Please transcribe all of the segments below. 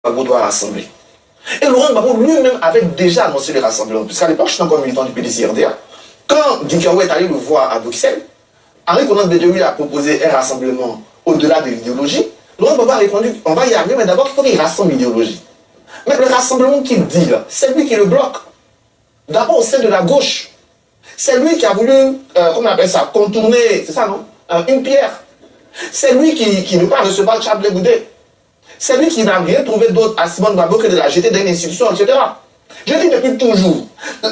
Gbagbo doit rassembler. Et Laurent Gbagbo lui-même avait déjà annoncé le rassemblement, puisqu'à l'époque, je suis encore militant du PDC-RDA. Quand Dinkawa est allé le voir à Bruxelles, Henri Konan Bedioui a proposé un rassemblement au-delà de l'idéologie. Laurent Gbagbo a répondu, on va y arriver, mais d'abord, il faut qu'il rassemble l'idéologie. Mais le rassemblement qu'il dit, c'est lui qui le bloque. D'abord au sein de la gauche. C'est lui qui a voulu, comment on appelle ça, contourner, c'est ça non, une pierre. C'est lui qui ne peut pas recevoir Charles Blé Goudé. C'est lui qui n'a rien trouvé d'autre à Simone Gbagbo que de la jeter dans une institution, etc. Je dis depuis toujours,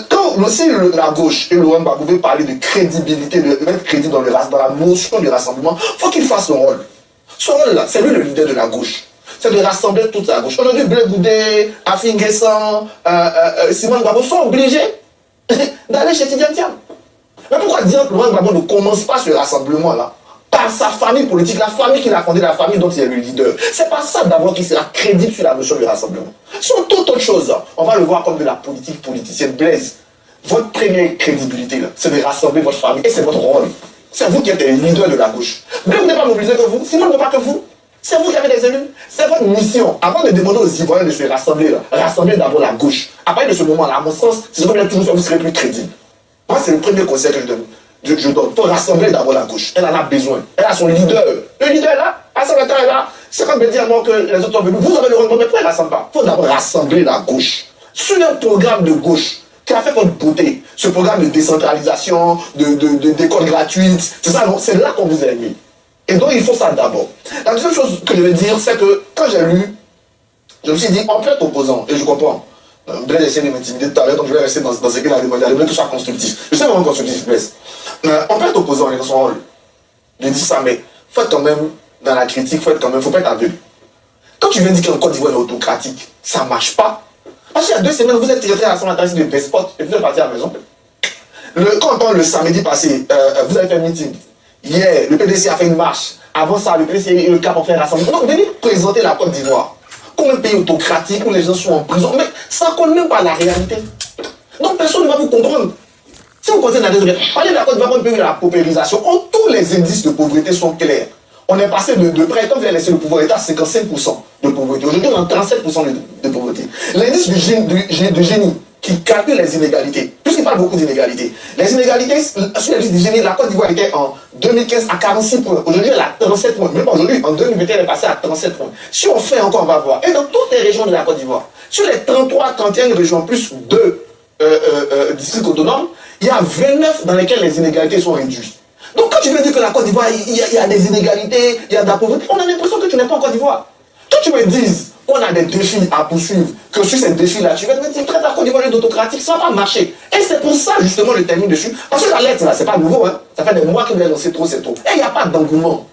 quand aussi la gauche et Laurent Gbagbo veut parler de crédibilité, de mettre crédit dans la notion du rassemblement, il faut qu'il fasse son rôle. Son rôle là, c'est lui le leader de la gauche. C'est de rassembler toute la gauche. Aujourd'hui, Blé Goudé, Afin Guessan, Simone Gbagbo sont obligés d'aller chez Tidiane Thiam. Mais pourquoi dire que Laurent Gbagbo ne commence pas ce rassemblement-là par sa famille politique, la famille qu'il a fondée, la famille dont il est le leader? C'est pas ça d'abord qui sera crédible sur la notion du rassemblement. Sur toute autre chose, on va le voir comme de la politique politicienne. Blaise, votre première crédibilité, c'est de rassembler votre famille et c'est votre rôle. C'est vous qui êtes le leader de la gauche. Blé n'est pas mobilisé que vous, Simone ne pas que vous. C'est vous qui avez des élus. C'est votre mission. Avant de demander aux Ivoiriens de se rassembler, rassembler d'abord la gauche. À partir de ce moment-là, à mon sens, c'est ce que vous avez toujours fait, vous serez plus crédible. Moi, c'est le premier conseil que je donne. Je donne. Il faut rassembler d'abord la gauche. Elle en a besoin. Elle a son leader. Le leader est là. Assemblateur est là. C'est comme me dire non que les autres sont venus. Vous avez le rôle, mais pourquoi il ne rassemble pas? Il faut d'abord rassembler la gauche. Sur un programme de gauche qui a fait votre beauté, ce programme de décentralisation, d'école gratuite, c'est ça, non? C'est là qu'on vous a mis. Et donc, il faut ça d'abord. La deuxième chose que je veux dire, c'est que quand j'ai lu, je me suis dit, on peut être opposant, et je comprends. Blaise essaie de m'intimider tout à l'heure, donc je vais rester dans ce qu'il a demandé. Il veut que ce soit constructif. Je sais vraiment constructif, Blaise. On peut être opposant, il est dans son rôle. Je dis ça, mais faut être quand même, dans la critique, faut pas être aveugle. Quand tu viens dire que le Côte d'Ivoire est autocratique, ça ne marche pas. Parce qu'il y a 2 semaines, vous êtes tiré à son intérêt de despote, et vous êtes parti à la maison. Quand on parle le samedi passé, vous avez fait un meeting. Hier, le PDC a fait une marche. Avant ça, le PDC et le CAP ont fait un rassemblement. Donc, venez présenter la Côte d'Ivoire comme un pays autocratique où les gens sont en prison. Mais ça ne connaît même pas la réalité. Donc, personne ne va vous comprendre. Si vous continuez à dire, parlez de la Côte d'Ivoire comme un pays de la paupérisation, tous les indices de pauvreté sont clairs. On est passé de près, quand vous avez laissé le pouvoir d'État, 55% de pauvreté. Aujourd'hui, on a 37% de pauvreté. L'indice du génie qui calcule les inégalités, puisqu'il parle beaucoup d'inégalités. Les inégalités, sur l'indice du génie, la Côte d'Ivoire était en 2015 à 46 points. Aujourd'hui, elle a 37 points. Même aujourd'hui, en 2021, elle est passée à 37 points. Si on fait encore, on va voir. Et dans toutes les régions de la Côte d'Ivoire, sur les 31 régions, plus 2 districts autonomes, il y a 29 dans lesquels les inégalités sont réduites. Donc quand tu veux dire que la Côte d'Ivoire, il y a des inégalités, il y a de la pauvreté, on a l'impression que tu n'es pas en Côte d'Ivoire. Quand tu me dises qu'on a des défis à poursuivre, que sur ces défis-là, tu vas te dire, traite la Côte d'Ivoire d'autocratique, ça ne va pas marcher. Et c'est pour ça, justement, je termine dessus. Parce que la lettre, là, c'est pas nouveau, hein. Ça fait des mois que vous avez lancé trop, c'est trop. Et il n'y a pas d'engouement.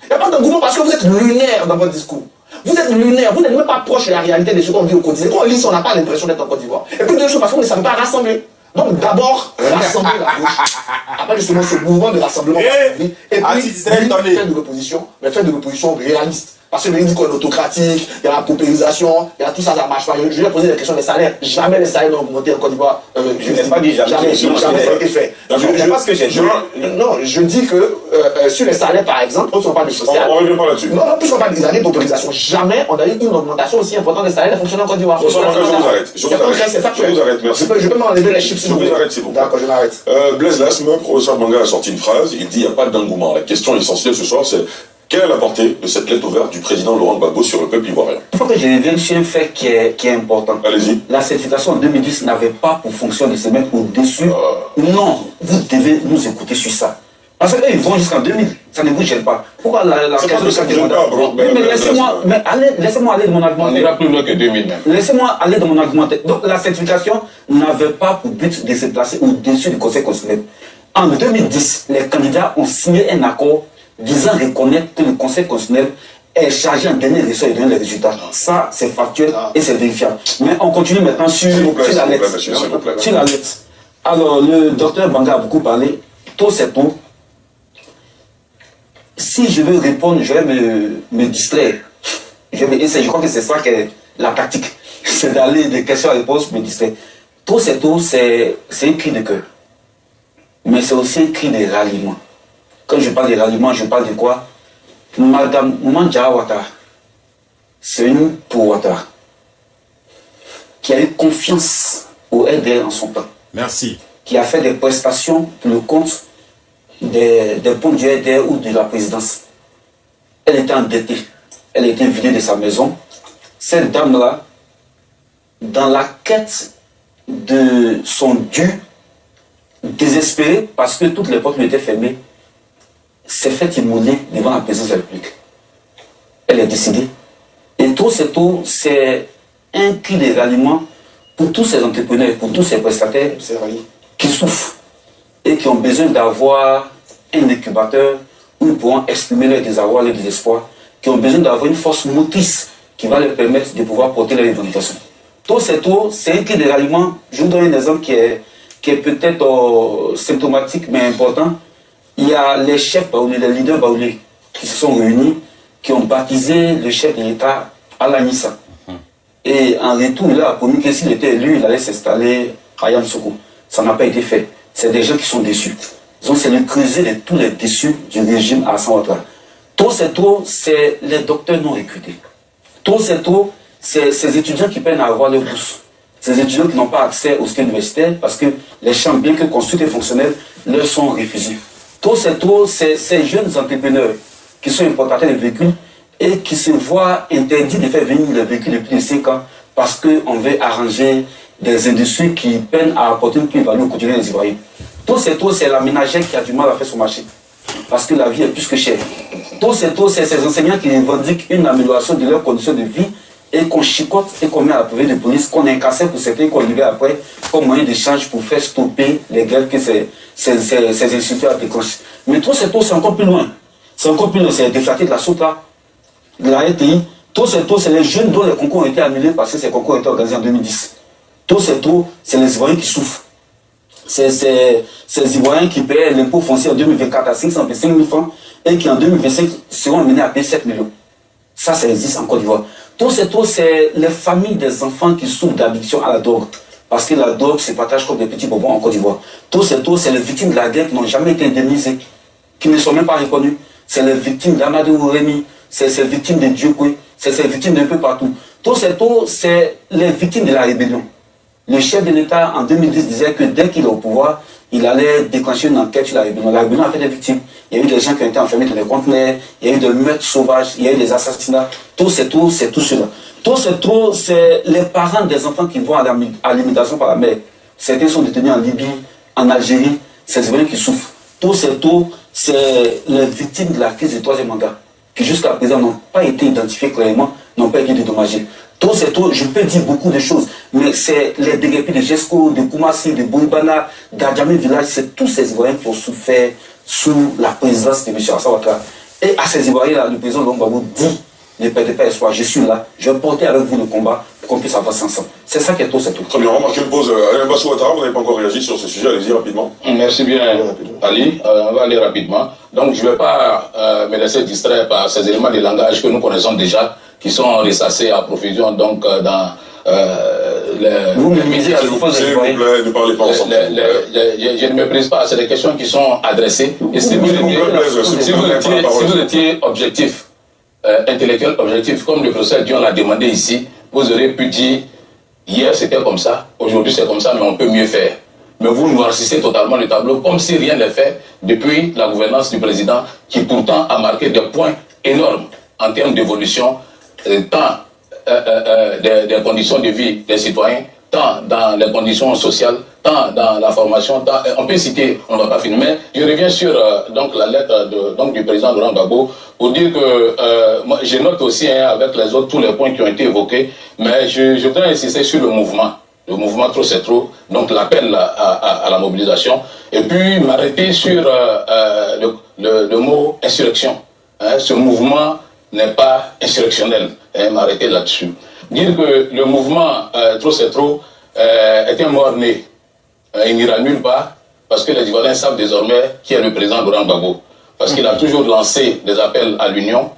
Il n'y a pas d'engouement parce que vous êtes lunaire dans votre discours. Vous êtes lunaire, vous n'êtes même pas proche de la réalité des choses qu'on vit au quotidien. Quand on lit ça, on n'a pas l'impression d'être en Côte d'Ivoire. Et puis deux choses, parce qu'on ne savait pas rassembler. Donc d'abord, rassembler la gauche. Après justement ce mouvement de rassemblement. Et puis, faire de l'opposition, mais faire de l'opposition réaliste. Parce que lui dit qu'on est autocratique, il y a la paupérisation, il y a tout ça, ça ne marche pas. Je lui ai posé la question des salaires. Jamais les salaires n'ont augmenté en Côte d'Ivoire. Je n'ai pas dit jamais. Jamais ça a été fait. Je pense que j'ai dit. Non, je dis que sur les salaires, par exemple, on ne parle pas du social. On ne revient pas là-dessus. Non, puisqu'on parle des années d'autorisation, jamais on a eu une augmentation aussi importante des salaires des fonctionnaires en Côte d'Ivoire. Je vous arrête. Je vous arrête, merci. Je peux m'enlever les chiffres. Je vous arrête, c'est bon. D'accord, je m'arrête. Blaise Lasme, professeur Banga a sorti une phrase, il dit il n'y a pas d'engouement. La question essentielle ce soir, c'est quelle est la portée de cette lettre ouverte du président Laurent Gbagbo sur le peuple ivoirien? Il faut que je revienne sur un fait qui est important. Allez-y. La certification en 2010 n'avait pas pour fonction de se mettre au-dessus. Non, vous devez nous écouter sur ça. Parce qu'ils vont jusqu'en 2000, ça ne vous gêne pas. Pourquoi la question de ça mais laissez-moi aller dans mon argumentaire. On ira plus loin que 2000 même. Laissez-moi aller dans mon argumentaire. Donc la certification n'avait pas pour but de se placer au-dessus du Conseil constitutionnel. En 2010, les candidats ont signé un accord disant reconnaître que le Conseil constitutionnel est chargé en dernier ressort et donner les résultats. Ça, c'est factuel et c'est vérifiable. Mais on continue maintenant sur la lettre. Sur la lettre. Alors, le docteur Banga a beaucoup parlé. Tout c'est tout. Si je veux répondre, je vais me distraire. Je crois que c'est ça qui est la tactique. C'est d'aller de questions à réponse, me distraire. Tout c'est tout, c'est un cri de cœur. Mais c'est aussi un cri de ralliement. Quand je parle de ralliement, je parle de quoi? Madame Mandja Ouattara, c'est une pour Ouattara. qui a eu confiance au RDR en son temps. Merci. Qui a fait des prestations pour le compte des ponts du RDR ou de la présidence. Elle était endettée. Elle était vidée de sa maison. Cette dame-là, dans la quête de son dû, désespérée parce que toutes les portes lui étaient fermées, s'est fait immoler devant la présidence de la République. Elle est décidée. Et tout, c'est un cri de ralliement pour tous ces entrepreneurs, pour tous ces prestataires qui souffrent et qui ont besoin d'avoir un incubateur où ils pourront exprimer leur désarroi, leur désespoir, qui ont besoin d'avoir une force motrice qui va leur permettre de pouvoir porter leurs revendications. Tout, c'est un cri de ralliement. Je vous donne un exemple qui est peut-être symptomatique mais important. Il y a les chefs baoulés, les leaders baoulés qui se sont réunis, qui ont baptisé le chef de l'État Alanissa. Et en retour, il a promis que s'il était élu, il allait s'installer à Yamoussoukro. Ça n'a pas été fait. C'est des gens qui sont déçus. Ils ont essayé de creuser tous les déçus du régime à Alassane Ouattara. Tout, c'est les docteurs non recrutés. Tout, c'est ces étudiants qui peinent à avoir leur bourse. Ces étudiants qui n'ont pas accès au système universitaire parce que les champs, bien que construits et fonctionnels, leur sont refusés. Tout, c'est ces jeunes entrepreneurs qui sont importateurs de véhicules et qui se voient interdits de faire venir les véhicules de plus de 5 ans parce qu'on veut arranger des industries qui peinent à apporter une plus-value au quotidien des Ivoiriens. Tout, c'est la ménagère qui a du mal à faire son marché parce que la vie est plus que chère. Tout, c'est ces enseignants qui revendiquent une amélioration de leurs conditions de vie et qu'on chicote et qu'on met à la privée de police, qu'on incassait pour certains, qu'on libère après comme moyen d'échange pour faire stopper les grèves que ces instituteurs déclenchent. Mais tout, c'est encore plus loin. C'est encore plus loin, c'est déflaté de la SOTA, de la RTI. Tout, c'est les jeunes dont les concours ont été annulés parce que ces concours ont été organisés en 2010. Tout, c'est les Ivoiriens qui souffrent. C'est ces Ivoiriens qui paient l'impôt foncier en 2024 à 525 000 francs et qui en 2025 seront amenés à payer 7 millions. Ça existe en Côte d'Ivoire. Tout, c'est les familles des enfants qui souffrent d'addiction à la drogue. Parce que la drogue se partage comme des petits bonbons en Côte d'Ivoire. Tout, c'est les victimes de la guerre qui n'ont jamais été indemnisées, qui ne sont même pas reconnues. C'est les victimes d'Amadou Rémi, c'est ces victimes de Diokwe, c'est ces victimes d'un peu partout. Tout, c'est les victimes de la rébellion. Le chef de l'État, en 2010, disait que dès qu'il est au pouvoir, il allait déclencher une enquête sur la rébellion. La rébellion a fait des victimes. Il y a eu des gens qui ont été enfermés dans des conteneurs, il y a eu des meurtres sauvages, il y a eu des assassinats. Tout, c'est tout cela. Tout, c'est les parents des enfants qui vont à l'immigration par la mer. Certains sont détenus en Libye, en Algérie, c'est les Ivoiriens qui souffrent. Tout, c'est les victimes de la crise du troisième mandat, qui jusqu'à présent n'ont pas été identifiées clairement, n'ont pas été dédommagées. Tout, je peux dire beaucoup de choses, mais c'est les dégâts de Gesco, de Koumassi, de Bouribana, d'Adjamé Village, c'est tous ces Ivoiriens qui ont souffert sous la présidence de M. Alassane Ouattara. Et à ces Ivoiriens-là, le président Laurent Gbagbo dit, ne perdez pas espoir, je suis là, je vais porter avec vous le combat pour qu'on puisse avancer ensemble. C'est ça qui est tout, c'est tout. Très bien, on va marquer une pause. Alain Bassou Ouattara, vous n'avez pas encore réagi sur ce sujet, allez-y rapidement. Merci bien, Ali. On va aller rapidement. Donc, je ne vais pas me laisser distraire par ces éléments de langage que nous connaissons déjà, qui sont ressassés à profusion donc, dans vous me misez à vous s'il vous plaît, ne parlez pas ensemble. Je ne me prise pas, c'est des questions qui sont adressées. Et si vous étiez objectif, intellectuel objectif, comme le professeur Dion l'a demandé ici, vous aurez pu dire hier c'était comme ça, aujourd'hui c'est comme ça, mais on peut mieux faire. Mais vous noircissez totalement le tableau comme si rien n'est fait depuis la gouvernance du président qui pourtant a marqué des points énormes en termes d'évolution, tant des conditions de vie des citoyens, tant dans les conditions sociales, tant dans la formation, tant, on peut citer, on ne va pas finir, mais je reviens sur donc, la lettre du président Laurent Gbagbo pour dire que moi, je note aussi avec les autres tous les points qui ont été évoqués, mais je voudrais insister sur le mouvement trop c'est trop, donc l'appel à la mobilisation, et puis m'arrêter sur le mot insurrection. Ce mouvement n'est pas insurrectionnel, m'arrêter là-dessus. Dire que le mouvement trop c'est trop est un mort-né, il n'ira nulle part, parce que les Ivoiriens savent désormais qui est le président Laurent Gbagbo, parce qu'il a toujours lancé des appels à l'union,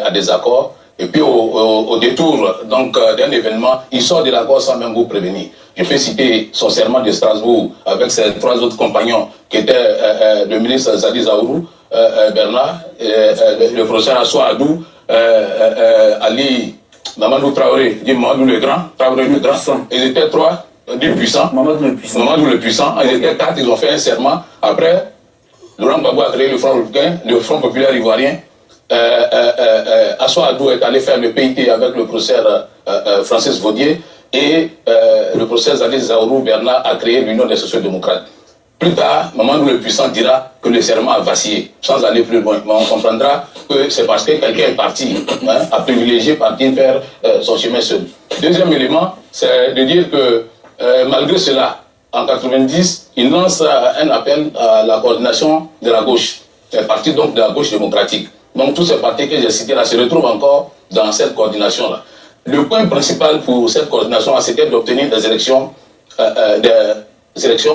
à des accords, et puis au détour d'un événement, il sort de l'accord sans même vous prévenir. Je peux citer son serment de Strasbourg avec ses 3 autres compagnons qui étaient le ministre Zadi Zaourou, Bernard, le professeur Assoa Adou, Ali Mamadou Traoré, dit Mamadou le Grand, Traoré le Grand, ils étaient 3, dit puissants. Mamadou le Puissant, ils étaient 4, ils ont fait un serment. Après, Laurent Gbagbo a créé le Front républicain, le Front populaire ivoirien. Assou Adou est allé faire le PIT avec le professeur Francis Vaudier et le professeur Zadé Zaourou Bernard a créé l'Union des sociodémocrates. Plus tard, Mamadou le Puissant dira que le serment a vacillé, sans aller plus loin. Mais on comprendra que c'est parce que quelqu'un est parti, a privilégié partir faire son chemin seul. Deuxième élément, c'est de dire que malgré cela, en 90, il lance un appel à la coordination de la gauche, les partis donc de la gauche démocratique. Donc tous ces partis que j'ai cités là se retrouvent encore dans cette coordination-là. Le point principal pour cette coordination, c'était d'obtenir des élections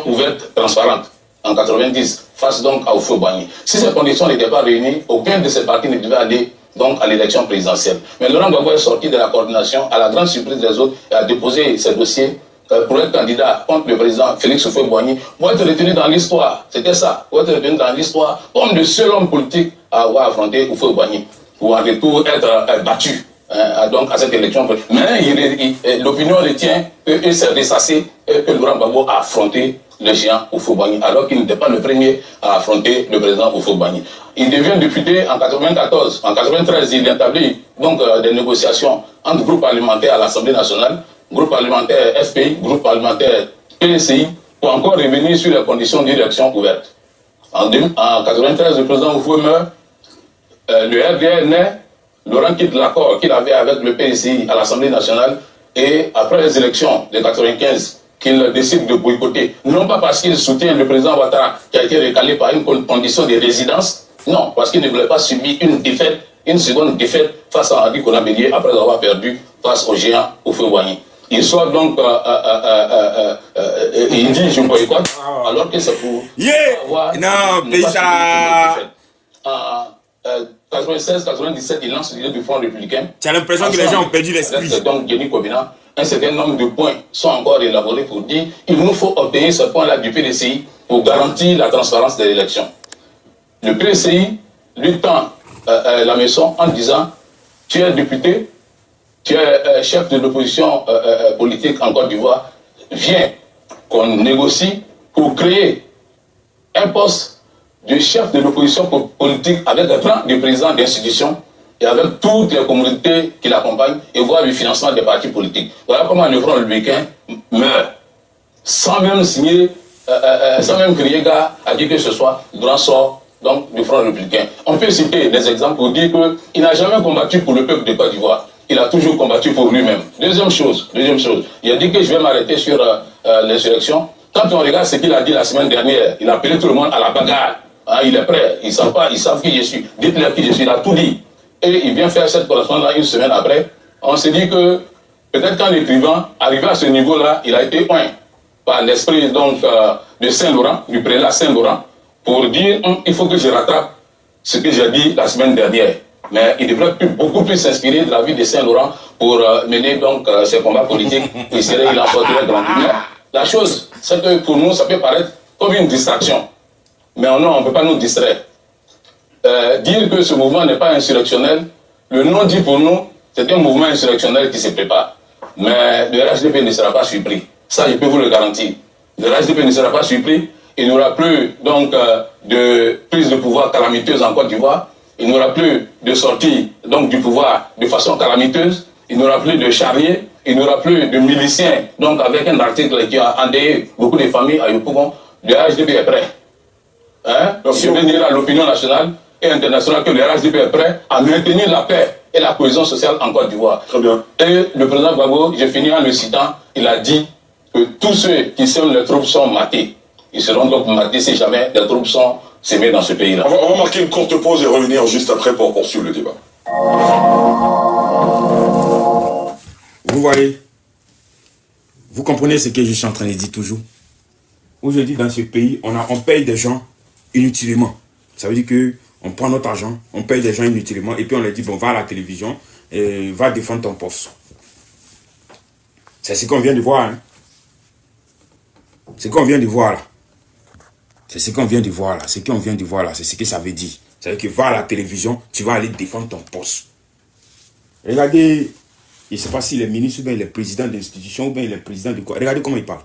ouvertes, transparentes, en 90, face donc à Houphouët-Boigny. Si ces conditions n'étaient pas réunies, aucun de ces partis ne devait aller donc à l'élection présidentielle. Mais Laurent Gbagbo est sorti de la coordination, à la grande surprise des autres, et a déposé ses dossiers pour être candidat contre le président Félix Houphouët-Boigny, pour être retenu dans l'histoire. C'était ça, pour être retenu dans l'histoire comme le seul homme politique à avoir affronté Houphouët-Boigny, pour en retour être battu donc à cette élection. Mais l'opinion retient que s'est ressassé que Laurent Gbagbo a affronté le géant Houphouët-Boigny, alors qu'il n'était pas le premier à affronter le président Houphouët-Boigny. Il devient député en 94. En 93, il établit donc des négociations entre groupes parlementaires à l'Assemblée nationale, groupe parlementaire FPI, groupe parlementaire PSI, pour encore revenir sur les conditions d'élection ouverte. En 93, le président Houphouët meurt, le RDR naît, Laurent quitte l'accord qu'il avait avec le PSI à l'Assemblée nationale, et après les élections de 95, qu'il décide de boycotter, non pas parce qu'il soutient le président Ouattara qui a été recalé par une condition de résidence, non, parce qu'il ne voulait pas subir une défaite, une seconde défaite face à Henri Konan Bédié après avoir perdu face au géant Houphouët-Boigny. Il soit donc, il dit je boycotte, alors que c'est pour avoir non, déjà. En 96-97, il lance l'idée du Front républicain. Tu as l'impression que les gens ont perdu l'esprit. Donc, Denis Kobina, un certain nombre de points sont encore élaborés pour dire il nous faut obtenir ce point-là du PDCI pour garantir la transparence de l'élection. Le PDCI lui tend la maison en disant tu es député, tu es chef de l'opposition politique en Côte d'Ivoire, viens qu'on négocie pour créer un poste de chef de l'opposition politique avec un plan de président d'institution et avec toutes les communautés qui l'accompagnent et voir le financement des partis politiques. Voilà comment le Front républicain meurt, sans même signer, sans même crier gars à qui que ce soit, grand sort donc, du Front républicain. On peut citer des exemples pour dire qu'il n'a jamais combattu pour le peuple de Côte d'Ivoire. Il a toujours combattu pour lui-même. Deuxième chose, il a dit que je vais m'arrêter sur l'insurrection. Quand on regarde ce qu'il a dit la semaine dernière, il a appelé tout le monde à la bagarre. Hein, il est prêt, ils savent qui je suis. Dites-leur qui je suis, il a tout dit. Et il vient faire cette correspondance une semaine après. On s'est dit que peut-être qu'en écrivant, arrivé à ce niveau-là, il a été peint par l'esprit donc de Saint-Laurent, du prélat Saint-Laurent, pour dire il faut que je rattrape ce que j'ai dit la semaine dernière. Mais il devrait beaucoup plus s'inspirer de la vie de Saint-Laurent pour mener donc ses combats politiques. Il emporterait grandement. La chose, c'est que pour nous, ça peut paraître comme une distraction. Mais non, on ne peut pas nous distraire. Dire que ce mouvement n'est pas insurrectionnel, le nom dit pour nous, c'est un mouvement insurrectionnel qui se prépare. Mais le RHDP ne sera pas surpris. Ça, je peux vous le garantir. Le RHDP ne sera pas surpris. Il n'y aura plus donc de prise de pouvoir calamiteuse en Côte d'Ivoire. Il n'y aura plus de sortie donc du pouvoir de façon calamiteuse. Il n'y aura plus de charriers. Il n'y aura plus de miliciens. Donc avec un article qui a endeuillé beaucoup de familles à Yopougon, le RHDP est prêt. Je veux dire à l'opinion nationale et internationale que le RHDP est prêt à maintenir la paix et la cohésion sociale en Côte d'Ivoire. Très bien. Et le président Gbagbo, je finis en le citant, il a dit que tous ceux qui sèment les troupes sont matés. Ils seront donc matés si jamais les troupes sont sémées dans ce pays-là. On va marquer une courte pause et revenir juste après pour poursuivre le débat. Vous voyez, vous comprenez ce que je suis en train de dire toujours. Aujourd'hui, dans ce pays, on paye des gens inutilement. Ça veut dire que on prend notre argent, on paye des gens inutilement et puis on leur dit, bon, va à la télévision et va défendre ton poste. C'est ce qu'on vient de voir. Hein. C'est ce qu'on vient de voir là. C'est ce qu'on vient de voir là. Ce qu'on vient de voir là, c'est ce que ça veut dire. Ça veut dire que va à la télévision, tu vas aller défendre ton poste. Regardez, ne sais pas s'il est ministre, ou bien il est président d'institution, ou bien il est président de quoi. Regardez comment il parle.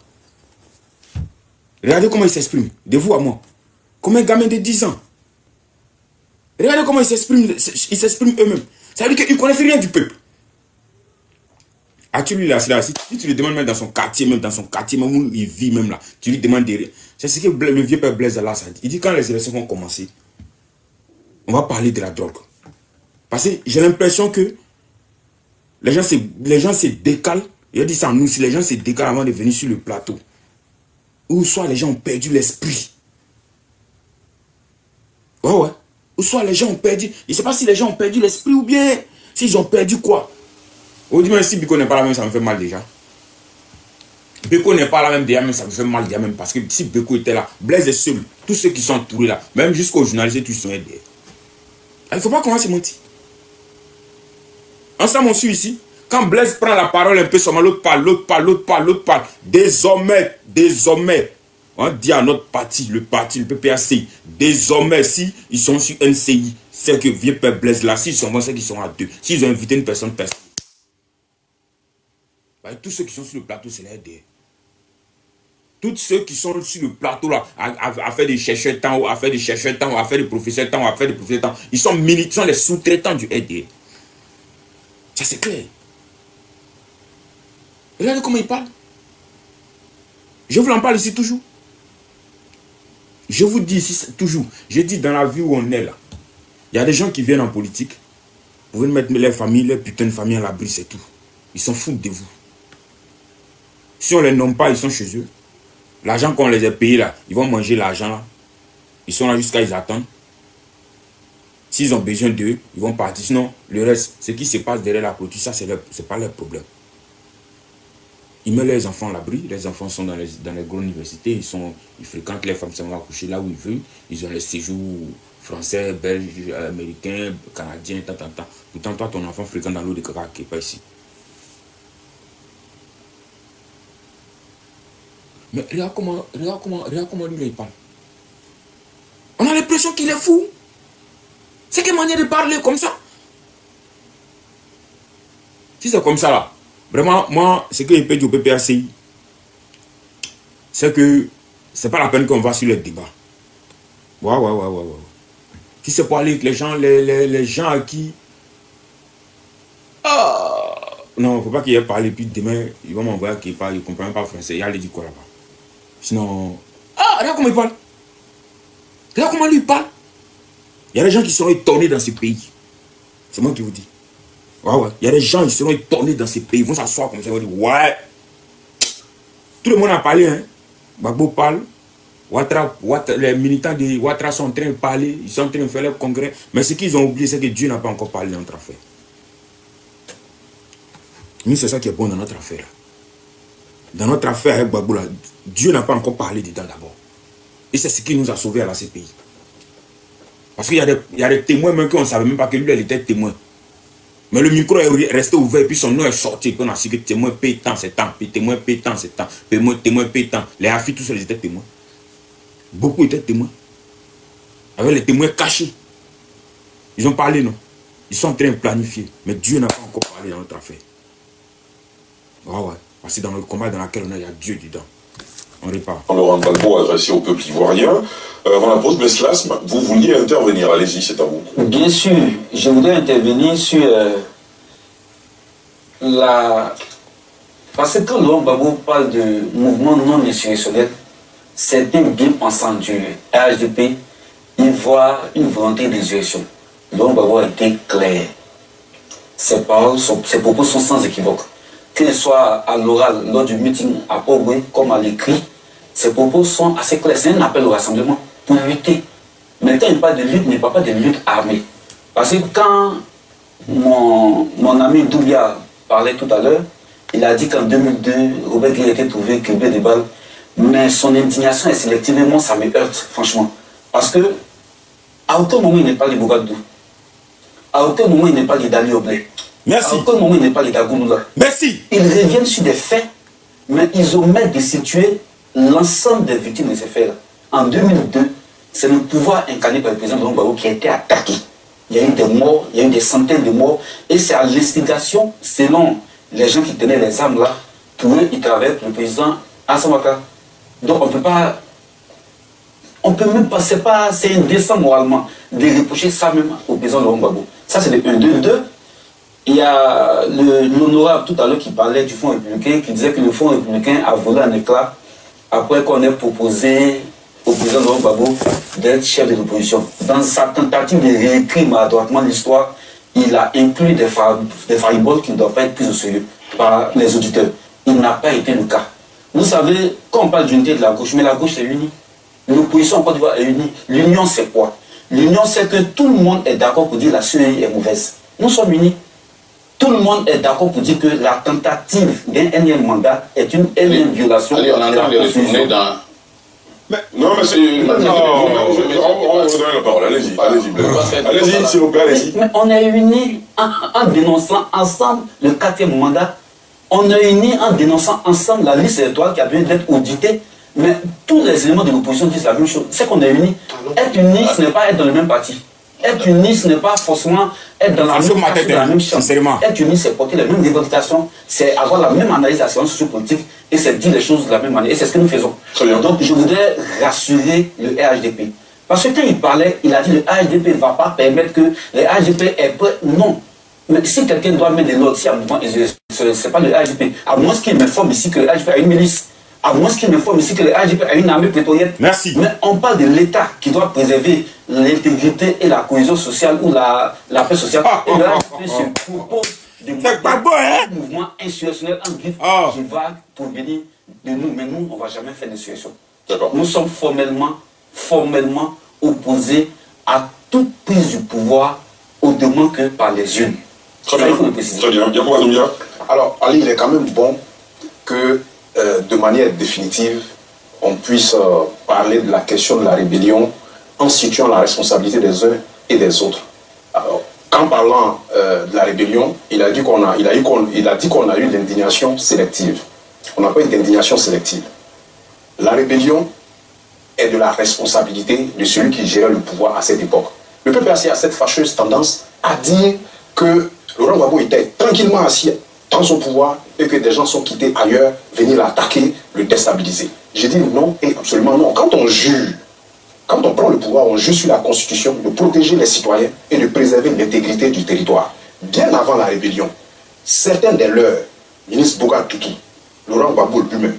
Regardez comment il s'exprime, de vous à moi. Comme un gamin de 10 ans. Regardez comment ils s'expriment eux-mêmes. Ça veut dire qu'ils ne connaissent rien du peuple. Ah, tu lui là, si tu lui demandes même dans son quartier, même où il vit même là, tu lui demandes des... C'est ce que le vieux père Blaise là, ça dit. Il dit quand les élections vont commencer, on va parler de la drogue. Parce que j'ai l'impression que les gens se décalent. Il a dit ça en nous, si les gens se décalent avant de venir sur le plateau. Ou soit les gens ont perdu l'esprit. Ouais. Ou soit les gens ont perdu... Je ne sais pas si les gens ont perdu l'esprit ou bien s'ils ont perdu quoi. Ou du moins si Beko n'est pas là même, ça me fait mal déjà. Beko n'est pas là même déjà, même ça me fait mal déjà même. Parce que si Beko était là, Blaise est seul. Tous ceux qui sont entourés là, même jusqu'aux journalistes, tous sont aidés. Il ne faut pas commencer à mentir. Ensemble on suit ici. Quand Blaise prend la parole un peu seulement, l'autre parle. Désormais, on dit à notre parti, le PPAC, désormais, si ils sont sur NCI, c'est que vieux peuple Blaise là, s'ils sont bons, c'est qu'ils sont à 2. S'ils ont invité une personne. Bah, tous ceux qui sont sur le plateau, c'est l'aide. Tous ceux qui sont sur le plateau là, à faire des chercheurs temps, à faire des chercheurs temps, à faire des professeurs temps, ils sont militants, les sous-traitants du RD. Ça c'est clair. Regardez comment ils parlent. Je vous en parle ici toujours. Je vous dis ici toujours. Je dis dans la vie où on est là. Il y a des gens qui viennent en politique. Vous pouvez mettre les familles, les putains de familles à l'abri, c'est tout. Ils s'en foutent de vous. Si on ne les nomme pas, ils sont chez eux. L'argent qu'on les a payé là, ils vont manger l'argent là. Ils sont là jusqu'à ils attendent. S'ils ont besoin d'eux, ils vont partir. Sinon, le reste, ce qui se passe derrière la clôture, ça, c'est pas leur problème. Ils mettent les enfants à l'abri. Les enfants sont dans les grandes universités. Ils fréquentent les femmes, ça va coucher là où ils veulent. Ils ont les séjours français, belges, américains, canadiens, tant. Pourtant, toi, ton enfant fréquente dans l'eau de caca qui n'est pas ici. Mais regarde comment lui là, il parle. On a l'impression qu'il est fou. C'est quelle manière de parler comme ça? Si c'est comme ça là, vraiment, moi, ce que je peux dire au PPACI, c'est que c'est pas la peine qu'on va sur les débats. Ouais. Si c'est pour aller avec les gens à qui... Non, il ne faut pas qu'il ait parlé, puis demain, ils vont m'envoyer qu'il parle, il ne comprend pas français. Il a dit quoi là-bas? Sinon... regarde comment il parle. Regarde comment lui il parle. Il y a des gens qui seront étonnés dans ce pays. C'est moi qui vous dis. Ouais. Il y a des gens qui seront étonnés dans ce pays. Ils vont s'asseoir comme ça, ils vont dire, ouais. Tout le monde a parlé, hein. Gbagbo parle. Les militants de Ouattara sont en train de parler. Ils sont en train de faire leur congrès. Mais ce qu'ils ont oublié, c'est que Dieu n'a pas encore parlé dans notre affaire. Nous, c'est ça qui est bon dans notre affaire. Dans notre affaire avec Gbagbo, là, Dieu n'a pas encore parlé dedans d'abord. Et c'est ce qui nous a sauvés à la CPI. Parce qu'il y a des témoins même qu'on ne savait même pas que lui, il était témoin. Mais le micro est resté ouvert, puis son nom est sorti. Puis on a su que témoin pétant, c'est temps. Puis témoin pétant, c'est temps. Témoin pétant. Les affiches, tous ils étaient témoins. Beaucoup étaient témoins. Avec les témoins cachés. Ils ont parlé, non? Ils sont en train de planifier. Mais Dieu n'a pas encore parlé dans notre affaire. Ouais. Parce que dans le combat dans lequel on est, il y a Dieu dedans. On repart. Laurent Gbagbo adressé au peuple ivoirien. Avant la pause, Bleslasme, vous vouliez intervenir. Allez-y, c'est à vous. Bien sûr, je voudrais intervenir sur Parce que quand Laurent Gbagbo parle de mouvement non insurrectionnel, certains bien pensants du RHDP, ils voient une volonté d'insurrection. Laurent Gbagbo a été clair. Ses paroles, ses propos sont sans équivoque. Qu'il soit à l'oral, lors du meeting à Pogoué, comme à l'écrit, ses propos sont assez clairs. C'est un appel au rassemblement pour lutter. Mais quand il parle de lutte, il ne parle pas de lutte armée. Parce que quand mon ami Doubia parlait tout à l'heure, il a dit qu'en 2002, Robert Gueye a été trouvé criblé de balles. Mais son indignation est sélective, et moi ça me heurte, franchement. Parce que, à aucun moment il n'est pas de Bougadou. À aucun moment il n'est pas de Dali Oblé. Merci. À aucun moment il n'est pas de Dagounoula. Merci. Ils reviennent sur des faits, mais ils omettent de situer l'ensemble des victimes de ces faits-là. En 2002, c'est le pouvoir incarné par le président Laurent Gbagbo qui a été attaqué. Il y a eu des morts, il y a eu des centaines de morts, et c'est à l'instigation, selon les gens qui tenaient les armes là, pour eux, ils travaillaient pour le président Alassane Ouattara. Donc on ne peut pas, on peut même pas, c'est indécent moralement de reprocher ça même au président Laurent Gbagbo. Ça c'est le 1, 2, 2. Il y a l'honorable tout à l'heure qui parlait du Fonds républicain, qui disait que le Fonds républicain a volé un éclat après qu'on ait proposé au président Laurent Gbagbo d'être chef de l'opposition. Dans sa tentative de réécrire maladroitement l'histoire, il a inclus des fariboles qui ne doivent pas être prises au sérieux par les auditeurs. Il n'a pas été le cas. Vous savez, quand on parle d'unité de la gauche, mais la gauche est unie. L'opposition en Côte d'Ivoire est unie. L'union, c'est quoi? L'union, c'est que tout le monde est d'accord pour dire que la CEI est mauvaise. Nous sommes unis. Tout le monde est d'accord pour dire que la tentative d'un énième mandat est une énième violation. Allez, on est en train de retourner dans... Non, mais c'est... On va vous donner la parole. Allez-y, allez-y. Allez-y, s'il vous plaît, allez-y. Mais on est unis en dénonçant ensemble le 4e mandat. On est unis en dénonçant ensemble la liste électorale qui a besoin d'être auditée. Mais tous les éléments de l'opposition disent la même chose. C'est qu'on est unis. Être unis, ce n'est pas être dans le même parti. Être unis, ce n'est pas forcément être dans la même partie, dans la même chambre. Être unis, c'est porter les mêmes revendications, c'est avoir la même analyse de la science sociopolitique et c'est dire les choses de la même manière. Et c'est ce que nous faisons. Donc je voudrais rassurer le RHDP. Parce que quand il parlait, il a dit que le RHDP ne va pas permettre que le RHDP est prêt. Non. Mais si quelqu'un doit mettre de l'ordre, si à un mouvement, ce n'est pas le RHDP. À moins qu'il m'informe ici que le RHDP a une milice. À moins qu'il m'informe ici que le RHDP a une armée prétorienne. Merci. Mais on parle de l'État qui doit préserver l'intégrité et la cohésion sociale ou la paix sociale. Et le RHDP se propose de un mouvement insurrectionnel en griffe qui va pour venir de nous. Mais nous, on ne va jamais faire d'insurrection. Nous sommes formellement opposés à toute prise du pouvoir autrement que par les urnes. Très bien. Très bien. Alors, Ali, il est quand même bon que de manière définitive, on puisse parler de la question de la rébellion en situant la responsabilité des uns et des autres. Alors, en parlant de la rébellion, il a dit qu'on a eu l'indignation sélective. On n'a pas eu d'indignation sélective. La rébellion est de la responsabilité de celui qui gérait le pouvoir à cette époque. Le PPAC a cette fâcheuse tendance à dire que Laurent Gbagbo était tranquillement assis dans son pouvoir et que des gens sont quittés ailleurs, venir l'attaquer, le déstabiliser. J'ai dit non et absolument non. Quand on jure, quand on prend le pouvoir, on jure sur la Constitution de protéger les citoyens et de préserver l'intégrité du territoire. Bien avant la rébellion, certains des leurs, ministre Bouga Toutou, Laurent Gbagbo lui-même,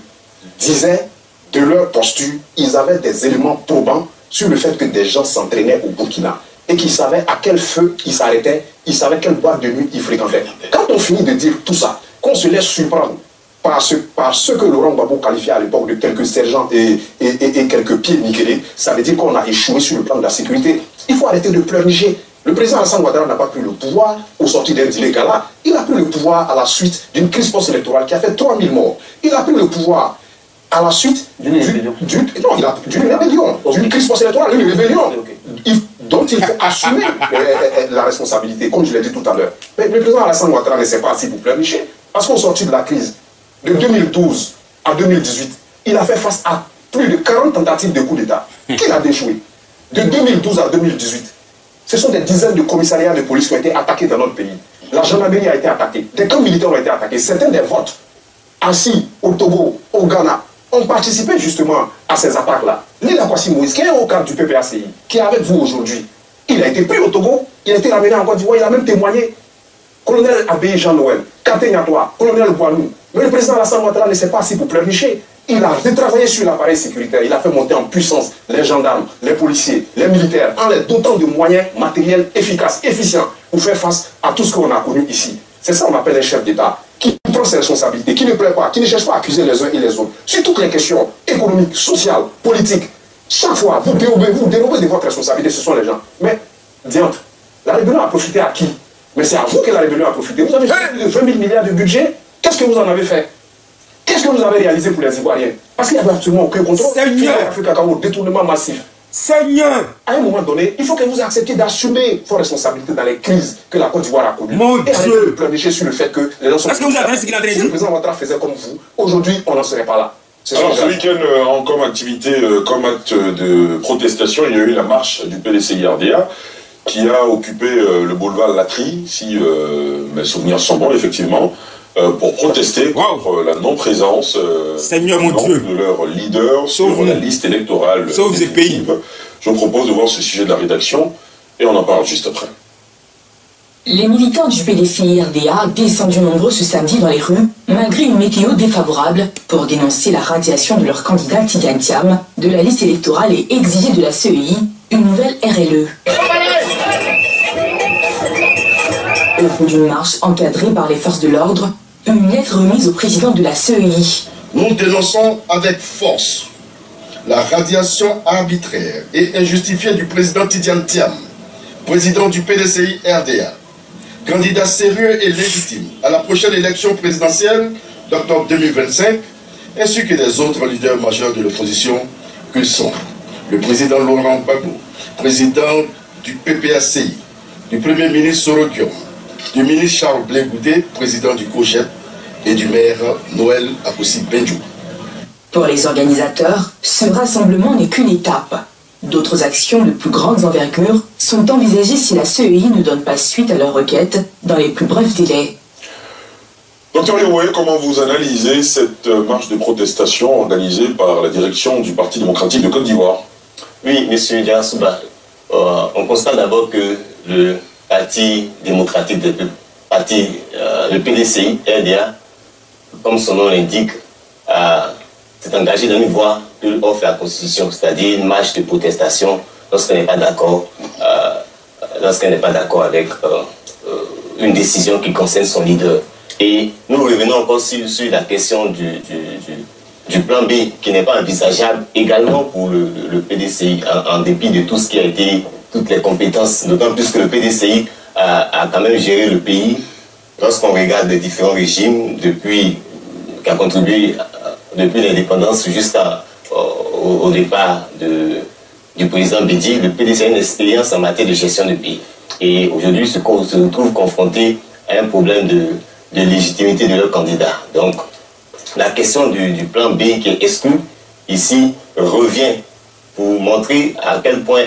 disaient de leur posture, ils avaient des éléments probants sur le fait que des gens s'entraînaient au Burkina et qu'ils savaient à quel feu ils s'arrêtaient, ils savaient quelle boîte de nuit ils fréquentaient. Quand on finit de dire tout ça, qu'on se laisse surprendre par ce que Laurent Gbagbo qualifiait à l'époque de quelques sergents et quelques pieds nickelés, ça veut dire qu'on a échoué sur le plan de la sécurité. Il faut arrêter de pleurnicher. Le président Alassane Ouattara n'a pas pris le pouvoir au sortir d'un dîner gala. Il a pris le pouvoir à la suite d'une crise post-électorale qui a fait 3000 morts. Il a pris le pouvoir à la suite d'une rébellion, d'une crise post-électorale, une rébellion dont il faut assumer la responsabilité, comme je l'ai dit tout à l'heure. Mais le président Alassane Ouattara ne s'est pas assis pour pleurnicher, parce qu'au sortir de la crise, de 2012 à 2018, il a fait face à plus de 40 tentatives de coup d'État qu'il a déjoué. De 2012 à 2018, ce sont des dizaines de commissariats de police qui ont été attaqués dans notre pays. La gendarmerie a été attaquée, des camps militaires ont été attaqués, certains des votes assis au Togo, au Ghana, ont participé justement à ces attaques-là. Lila Kwasi Moïse, qui est au cadre du PPACI, qui est avec vous aujourd'hui, il a été pris au Togo, il a été ramené en Côte d'Ivoire, il a même témoigné. Colonel Abé Jean-Noël, Katé Nyatoa, colonel Boinou. Mais le président Alassane Ouattara ne s'est pas assis pour pleurnicher. Il a retravaillé sur l'appareil sécuritaire, il a fait monter en puissance les gendarmes, les policiers, les militaires, en les dotant de moyens matériels efficaces, efficients, pour faire face à tout ce qu'on a connu ici. C'est ça qu'on appelle un chef d'État, qui prend ses responsabilités, qui ne plaît pas, qui ne cherche pas à accuser les uns et les autres. Sur toutes les questions économiques, sociales, politiques, chaque fois, vous dérobez de votre responsabilité, ce sont les gens. Mais, diantre, la rébellion a profité à qui? Mais c'est à vous que la rébellion a profité. Vous avez fait plus de 20 000 milliards de budget. Qu'est-ce que vous en avez fait? Qu'est-ce que vous avez réalisé pour les Ivoiriens? Parce qu'il n'y avait absolument aucun contrôle. Seigneur! Détournement massif. Seigneur! À un moment donné, il faut que vous acceptiez d'assumer vos responsabilités dans les crises que la Côte d'Ivoire a connues. Mon et arrêtez Dieu! de pleurnicher sur le fait que les gens sont... Est-ce que vous entendez ce qu'il a dit? Si le président Ouattara faisait comme vous, aujourd'hui, on n'en serait pas là. Alors, ce week-end, comme activité, comme acte de protestation, il y a eu la marche du PDCI-RDA qui a occupé le boulevard Latry, si mes souvenirs sont bons, effectivement. pour protester contre la non-présence Seigneur mon Dieu, de leur leader sur la liste électorale. Sauve ces pays. Je propose de voir ce sujet de la rédaction et on en parle juste après. Les militants du PDCI-RDA descendus nombreux ce samedi dans les rues, malgré une météo défavorable, pour dénoncer la radiation de leur candidat Tidiane Thiam de la liste électorale et exiger de la CEI une nouvelle RLE. Au bout d'une marche encadrée par les forces de l'ordre, une lettre remise au président de la CEI. Nous dénonçons avec force la radiation arbitraire et injustifiée du président Tidiane Thiam, président du PDCI-RDA, candidat sérieux et légitime à la prochaine élection présidentielle d'octobre 2025, ainsi que des autres leaders majeurs de l'opposition que sont le président Laurent Gbagbo, président du PPACI, du Premier ministre Soro Diom, du ministre Charles Blé Goudé, président du COGEP, et du maire Noël Akossi Benjou. Pour les organisateurs, ce rassemblement n'est qu'une étape. D'autres actions de plus grandes envergures sont envisagées si la CEI ne donne pas suite à leur requête dans les plus brefs délais. Docteur Yowé, comment vous analysez cette marche de protestation organisée par la direction du Parti démocratique de Côte d'Ivoire? Oui, M. Diassouba, on constate d'abord que le Parti démocratique, le PDCI, RDA, comme son nom l'indique, s'est engagé dans une voie que offre la Constitution, c'est-à-dire une marche de protestation lorsqu'elle n'est pas d'accord, avec une décision qui concerne son leader. Et nous revenons encore sur la question du plan B, qui n'est pas envisageable également pour le PDCI, en dépit de tout ce qui a été, toutes les compétences, d'autant plus que le PDCI a quand même géré le pays. Lorsqu'on regarde les différents régimes qui a contribué depuis l'indépendance au départ du président Bédi, le PDCI a une expérience en matière de gestion de pays. Et aujourd'hui, se trouve confronté à un problème de légitimité de leur candidat. Donc, la question du plan B qui est exclu, ici, revient pour montrer à quel point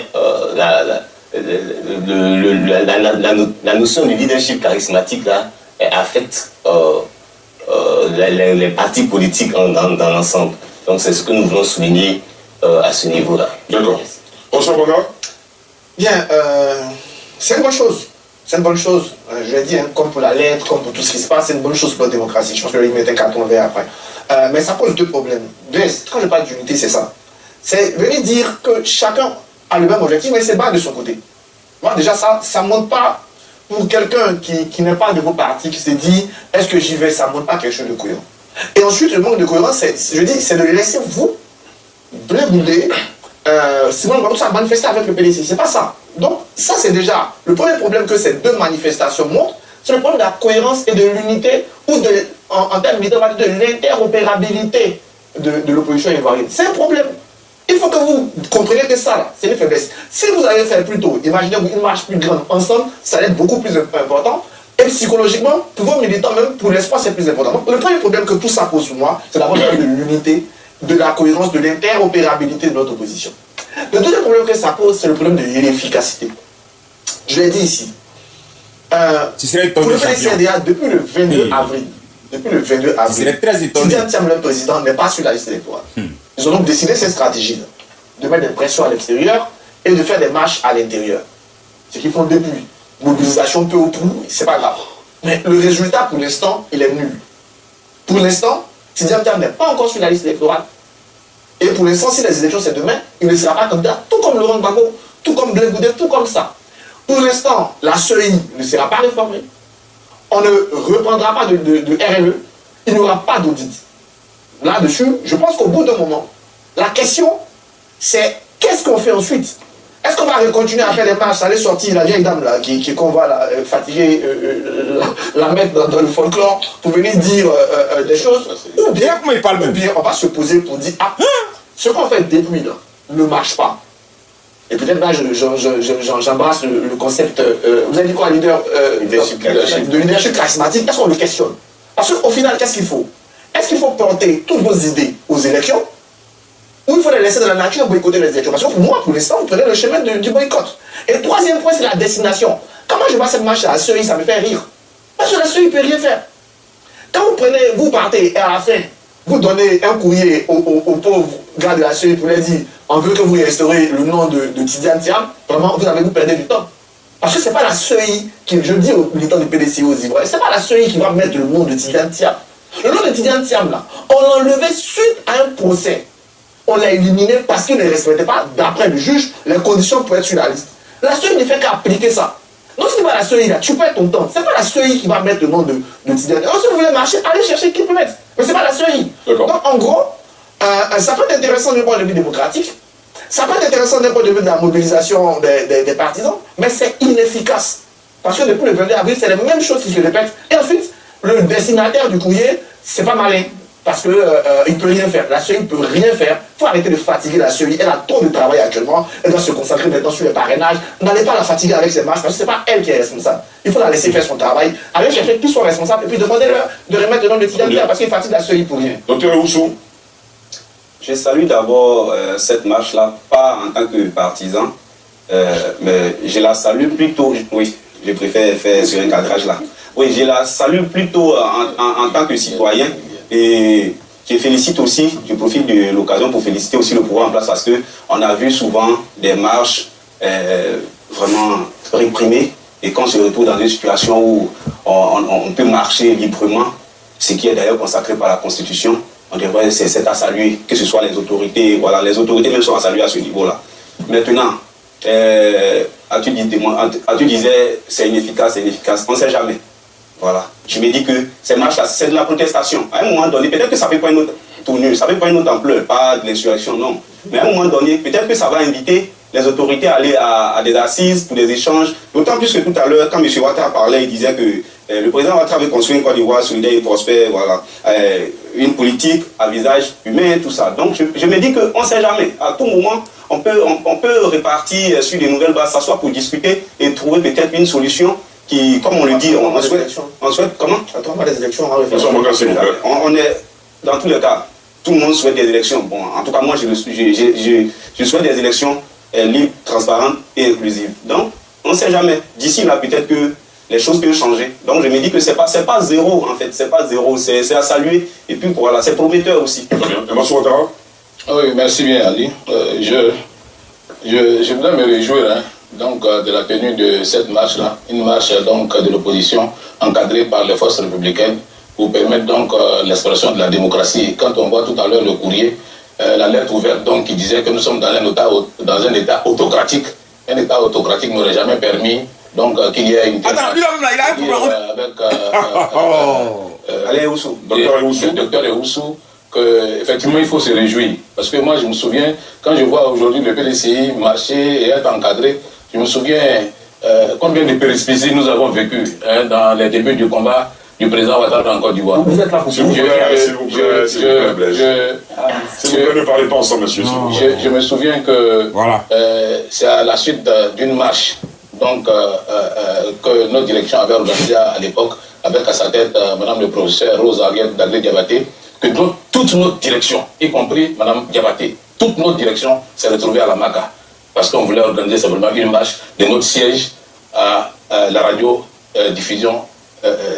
la notion du leadership charismatique là, affecte les partis politiques dans l'ensemble. Donc c'est ce que nous voulons souligner à ce niveau-là. D'accord. Bonsoir, Bonga. Bien, c'est une bonne chose. C'est une bonne chose. Je l'ai dit, hein, comme pour la lettre, comme pour tout ce qui se passe, c'est une bonne chose pour la démocratie. Je pense que il mettait un carton vert après. Mais ça pose deux problèmes. Quand je parle d'unité, c'est ça. C'est venir dire que chacun a le même objectif, mais c'est pas de son côté. Moi, déjà, ça ne montre pas, pour quelqu'un qui n'est pas de vos partis, qui se dit, est-ce que j'y vais, ça ne montre pas quelque chose de cohérent. Et ensuite, le manque de cohérence, c'est de laisser vous, Blé Goudé, Simon Gbagbo, ça manifester avec le PDC. C'est pas ça. Donc, ça, c'est déjà le premier problème que ces deux manifestations montrent, c'est le problème de la cohérence et de l'unité, ou en termes militaires, de l'interopérabilité de l'opposition ivoirienne. C'est un problème. Il faut que vous compreniez que ça, c'est une faiblesse. Si vous avez fait plus tôt, imaginez-vous une marche plus grande ensemble, ça va être beaucoup plus important. Et psychologiquement, pour vos militants, même pour l'espoir, c'est plus important. Donc, le premier problème que tout ça pose pour moi, c'est d'abord de l'unité, de la cohérence, de l'interopérabilité de notre opposition. Le deuxième problème que ça pose, c'est le problème de l'efficacité. Je l'ai dit ici. Pour le PDCI-RDA, depuis le 22 avril, Tidiane Thiam, le président, n'est pas sur la liste électorale. Ils ont donc décidé cette stratégie de mettre des pressions à l'extérieur et de faire des marches à l'intérieur. Ce qu'ils font depuis. Mobilisation peu ou prou, c'est pas grave. Mais le résultat, pour l'instant, il est nul. Pour l'instant, Tidiane Thiam n'est pas encore sur la liste électorale. Et pour l'instant, si les élections c'est demain, il ne sera pas candidat, tout comme Laurent Gbagbo, tout comme Blé Goudé, tout comme ça. Pour l'instant, la CEI ne sera pas réformée. On ne reprendra pas de RLE. Il n'y aura pas d'audit. Là-dessus, je pense qu'au bout d'un moment, la question, c'est qu'est-ce qu'on fait ensuite? Est-ce qu'on va continuer à faire des marches, aller sortir la vieille dame là, qu'on va fatiguer, la mettre dans le folklore pour venir dire des choses? Ou bien on va se poser pour dire, ah, ce qu'on fait depuis là ne marche pas. Et peut-être là, j'embrasse le concept, vous avez dit quoi, de leadership charismatique, est-ce qu'on le questionne? Parce qu'au final, qu'est-ce qu'il faut? Est-ce qu'il faut porter toutes vos idées aux élections? Ou il faut les laisser dans la nature, boycotter les élections? Parce que pour moi, pour l'instant, vous prenez le chemin du boycott. Et le troisième point, c'est la destination. Quand moi je vois cette marche à la CEI, ça me fait rire. Parce que la CEI ne peut rien faire. Quand vous partez et à la fin, vous donnez un courrier aux pauvres gars de la CEI pour leur dire on veut que vous restaurez le nom de Tidiane Thiam, vraiment vous perdez du temps. Parce que ce n'est pas la CEI qui, je dis aux militants du PDCI aux Ivoiriens, ce n'est pas la CEI qui va mettre le nom de Tidiane Thiam. Le nom de Tidiane Thiam, là, on l'a enlevé suite à un procès. On l'a éliminé parce qu'il ne respectait pas, d'après le juge, les conditions pour être sur la liste. La CEI ne fait qu'appliquer ça. Donc si tu vas à la CEI, là, tu perds ton temps. Ce n'est pas la CEI qui va mettre le nom de Tidiane. Alors si vous voulez marcher, allez chercher qui peut mettre. Mais ce n'est pas la CEI. Donc en gros, ça peut être intéressant d'un point de vue démocratique. Ça peut être intéressant d'un point de vue de la mobilisation des partisans, mais c'est inefficace. Parce que depuis le 22 avril, c'est les mêmes choses qui se répètent. Et ensuite, le destinataire du courrier, c'est pas malin. Parce qu'il ne peut rien faire. La CEI ne peut rien faire. Il faut arrêter de fatiguer la CEI. Elle a trop de travail actuellement. Elle doit se concentrer maintenant sur les parrainages. N'allez pas la fatiguer avec ses marches parce que ce n'est pas elle qui est responsable. Il faut la laisser faire son travail. Allez chercher qui sont responsables et puis demandez-leur de remettre le nom de Tidiane parce qu'il fatigue la CEI pour rien. Docteur Oussou. Je salue d'abord cette marche-là, pas en tant que partisan, mais je la salue plutôt, oui, je préfère faire ce encadrage-là. Oui, je la salue plutôt en tant que citoyen et je félicite aussi, je profite de l'occasion pour féliciter aussi le pouvoir en place parce qu'on a vu souvent des marches vraiment réprimées et quand on se retrouve dans une situation où on peut marcher librement, ce qui est d'ailleurs consacré par la Constitution, on devrait, c'est à saluer, que ce soit les autorités, voilà, les autorités même sont à saluer à ce niveau-là. Maintenant, tu disais c'est inefficace, on ne sait jamais. Voilà. Je me dis que ces marches-là, c'est de la protestation. À un moment donné, peut-être que ça ne fait pas une autre tournure, ça ne fait pas une autre ampleur, pas de l'insurrection, non. Mais à un moment donné, peut-être que ça va inviter les autorités à aller à des assises pour des échanges. D'autant plus que tout à l'heure, quand M. Ouattara parlait, il disait que le président Ouattara veut construire une Côte d'Ivoire solidaire et prospère, voilà. Une politique à visage humain, tout ça. Donc je me dis qu'on ne sait jamais. À tout moment, on peut répartir sur des nouvelles bases, s'asseoir pour discuter et trouver peut-être une solution qui, comme on le dit, on souhaite comment? Attends, des élections, on est, dans tous les cas, tout le monde souhaite des élections. Bon, en tout cas, moi, je souhaite des élections libres, transparentes et inclusives. Donc, on ne sait jamais. D'ici là, peut-être que les choses peuvent changer. Donc, je me dis que c'est pas zéro, en fait. C'est pas zéro, c'est à saluer. Et puis, voilà, c'est prometteur aussi. Très bien. Et M. Ouattara? Oui, merci bien, Ali. Je voudrais me réjouir donc, de la tenue de cette marche-là, une marche donc, de l'opposition encadrée par les forces républicaines pour permettre donc l'expression de la démocratie. Quand on voit tout à l'heure le courrier, la lettre ouverte donc, qui disait que nous sommes dans un État autocratique. Un État autocratique n'aurait jamais permis donc qu'il y ait une... Attends, lui-là, il a un problème. Allez, Oussou. Docteur Oussou, qu'effectivement il faut se réjouir. Parce que moi je me souviens, quand je vois aujourd'hui le PDCI marcher et être encadré, je me souviens combien de péripéties nous avons vécu dans les débuts du combat du président Ouattara en Côte d'Ivoire. Vous êtes là pour s'il vous plaît, s'il vous plaît, ne parlez pas ensemble, monsieur. Je me souviens que voilà. C'est à la suite d'une marche donc, que notre direction avait organisée à l'époque, avec à sa tête Madame le professeur Rose Ariette Daglé Diabaté, que toute notre direction, y compris Madame Diabaté, toute notre direction s'est retrouvée à la MACA. Parce qu'on voulait organiser simplement une marche de notre siège à la radio-diffusion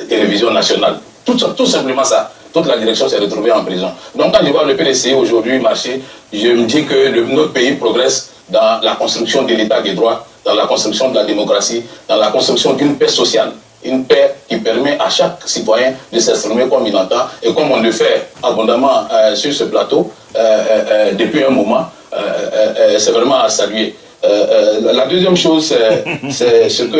télévision nationale. Tout simplement ça. Toute la direction s'est retrouvée en prison. Donc quand je vois le PDCI aujourd'hui marcher, je me dis que notre pays progresse dans la construction de l'état des droits, dans la construction de la démocratie, dans la construction d'une paix sociale. Une paix qui permet à chaque citoyen de s'exprimer comme il entend et comme on le fait abondamment sur ce plateau depuis un moment. C'est vraiment à saluer. La deuxième chose, c'est ce que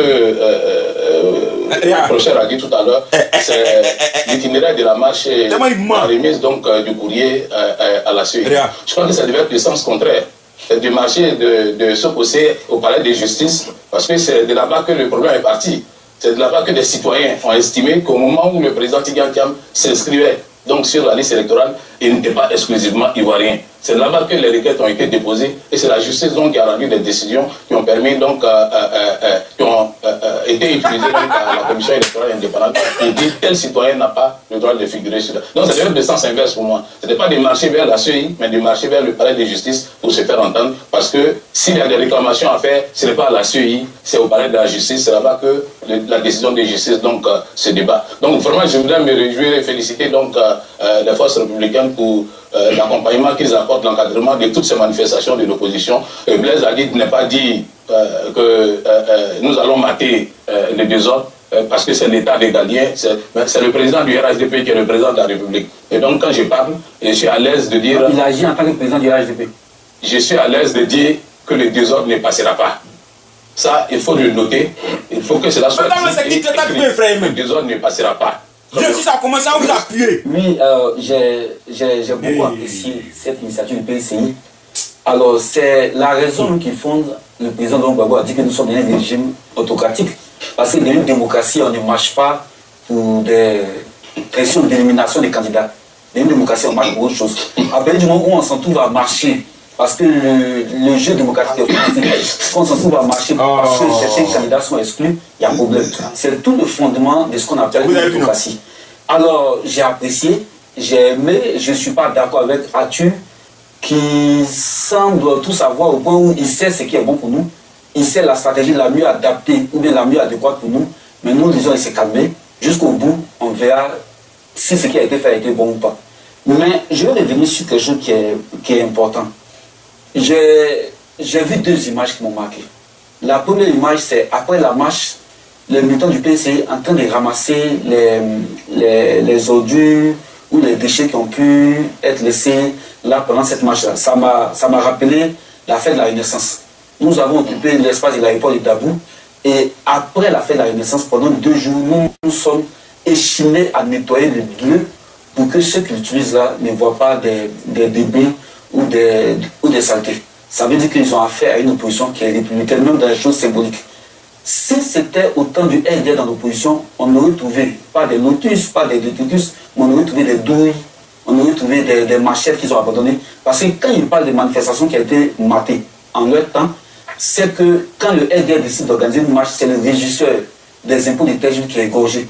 le professeur a dit tout à l'heure, c'est l'itinéraire de la marche et la remise donc, du courrier à la CEI. Je crois que ça devait être le sens contraire. C'est de marcher, de s'opposer au palais de justice, parce que c'est de là-bas que le problème est parti. C'est de là-bas que des citoyens ont estimé qu'au moment où le président Tidiane Thiam s'inscrivait donc sur la liste électorale, il n'était pas exclusivement ivoirien. C'est là-bas que les requêtes ont été déposées et c'est la justice donc qui a rendu des décisions qui ont permis donc, qui ont été utilisées donc, à la commission électorale indépendante et dit tel citoyen n'a pas le droit de figurer sur. Donc c'est le sens inverse pour moi. Ce n'était pas de marcher vers la CEI, mais de marcher vers le palais de justice pour se faire entendre. Parce que s'il y a des réclamations à faire, ce n'est pas à la CEI, c'est au palais de la justice. C'est là-bas que la décision de justice donc, se débat. Donc vraiment, je voudrais me réjouir et féliciter donc, les forces républicaines pour l'accompagnement qu'ils apportent, l'encadrement de toutes ces manifestations de l'opposition. Blaise Hadid n'est pas dit que nous allons mater les désordres parce que c'est l'État régalien, c'est le président du RHDP qui est le président de la République. Et donc quand je parle, je suis à l'aise de dire... Il agit en tant que président du RHDP. Je suis à l'aise de dire que le désordre ne passera pas. Ça, il faut le noter. Il faut que cela soit dit. Le désordre ne passera pas. Je suis à commencer à vous appuyer. Oui, j'ai beaucoup apprécié cette initiative du PDCI. Alors, c'est la raison qui fonde le président Laurent Gbagbo a dit que nous sommes dans un régime autocratique. Parce que dans une démocratie, on ne marche pas pour des questions d'élimination des candidats. Dans une démocratie, on marche pour autre chose. À partir du moment où on s'en trouve à marcher, parce que le jeu démocratique est automatique, quand on s'en trouve à marcher parce que certains candidats sont exclus, il y a un problème. C'est tout le fondement de ce qu'on appelle la démocratie. Alors, j'ai apprécié, j'ai aimé, je ne suis pas d'accord avec Atu, qui semble tout savoir au point où il sait ce qui est bon pour nous, il sait la stratégie la mieux adaptée ou bien la mieux adéquate pour nous, mais nous disons il s'est calmé, jusqu'au bout, on verra si ce qui a été fait a été bon ou pas. Mais je vais revenir sur quelque chose qui est important. J'ai vu deux images qui m'ont marqué. La première image, c'est après la marche, les militants du PDCI en train de ramasser les ordures ou les déchets qui ont pu être laissés là pendant cette marche-là. Ça m'a rappelé la fête de la Renaissance. Nous avons occupé l'espace de l'aéroport de Dabou et après la fête de la Renaissance, pendant 2 jours, nous sommes échinés à nettoyer le lieu pour que ceux qui l'utilisent là ne voient pas des débris ou des saletés. Ça veut dire qu'ils ont affaire à une opposition qui est républicaine, même dans les choses symboliques. Si c'était au temps du RDR dans l'opposition, on aurait trouvé, pas des lotus, pas des détritus, mais on aurait trouvé des douilles, on aurait trouvé des machettes qu'ils ont abandonnées. Parce que quand ils parlent de manifestations qui ont été matées en leur temps, c'est que quand le RDR décide d'organiser une marche, c'est le régisseur des impôts de Terre qui est égorgé.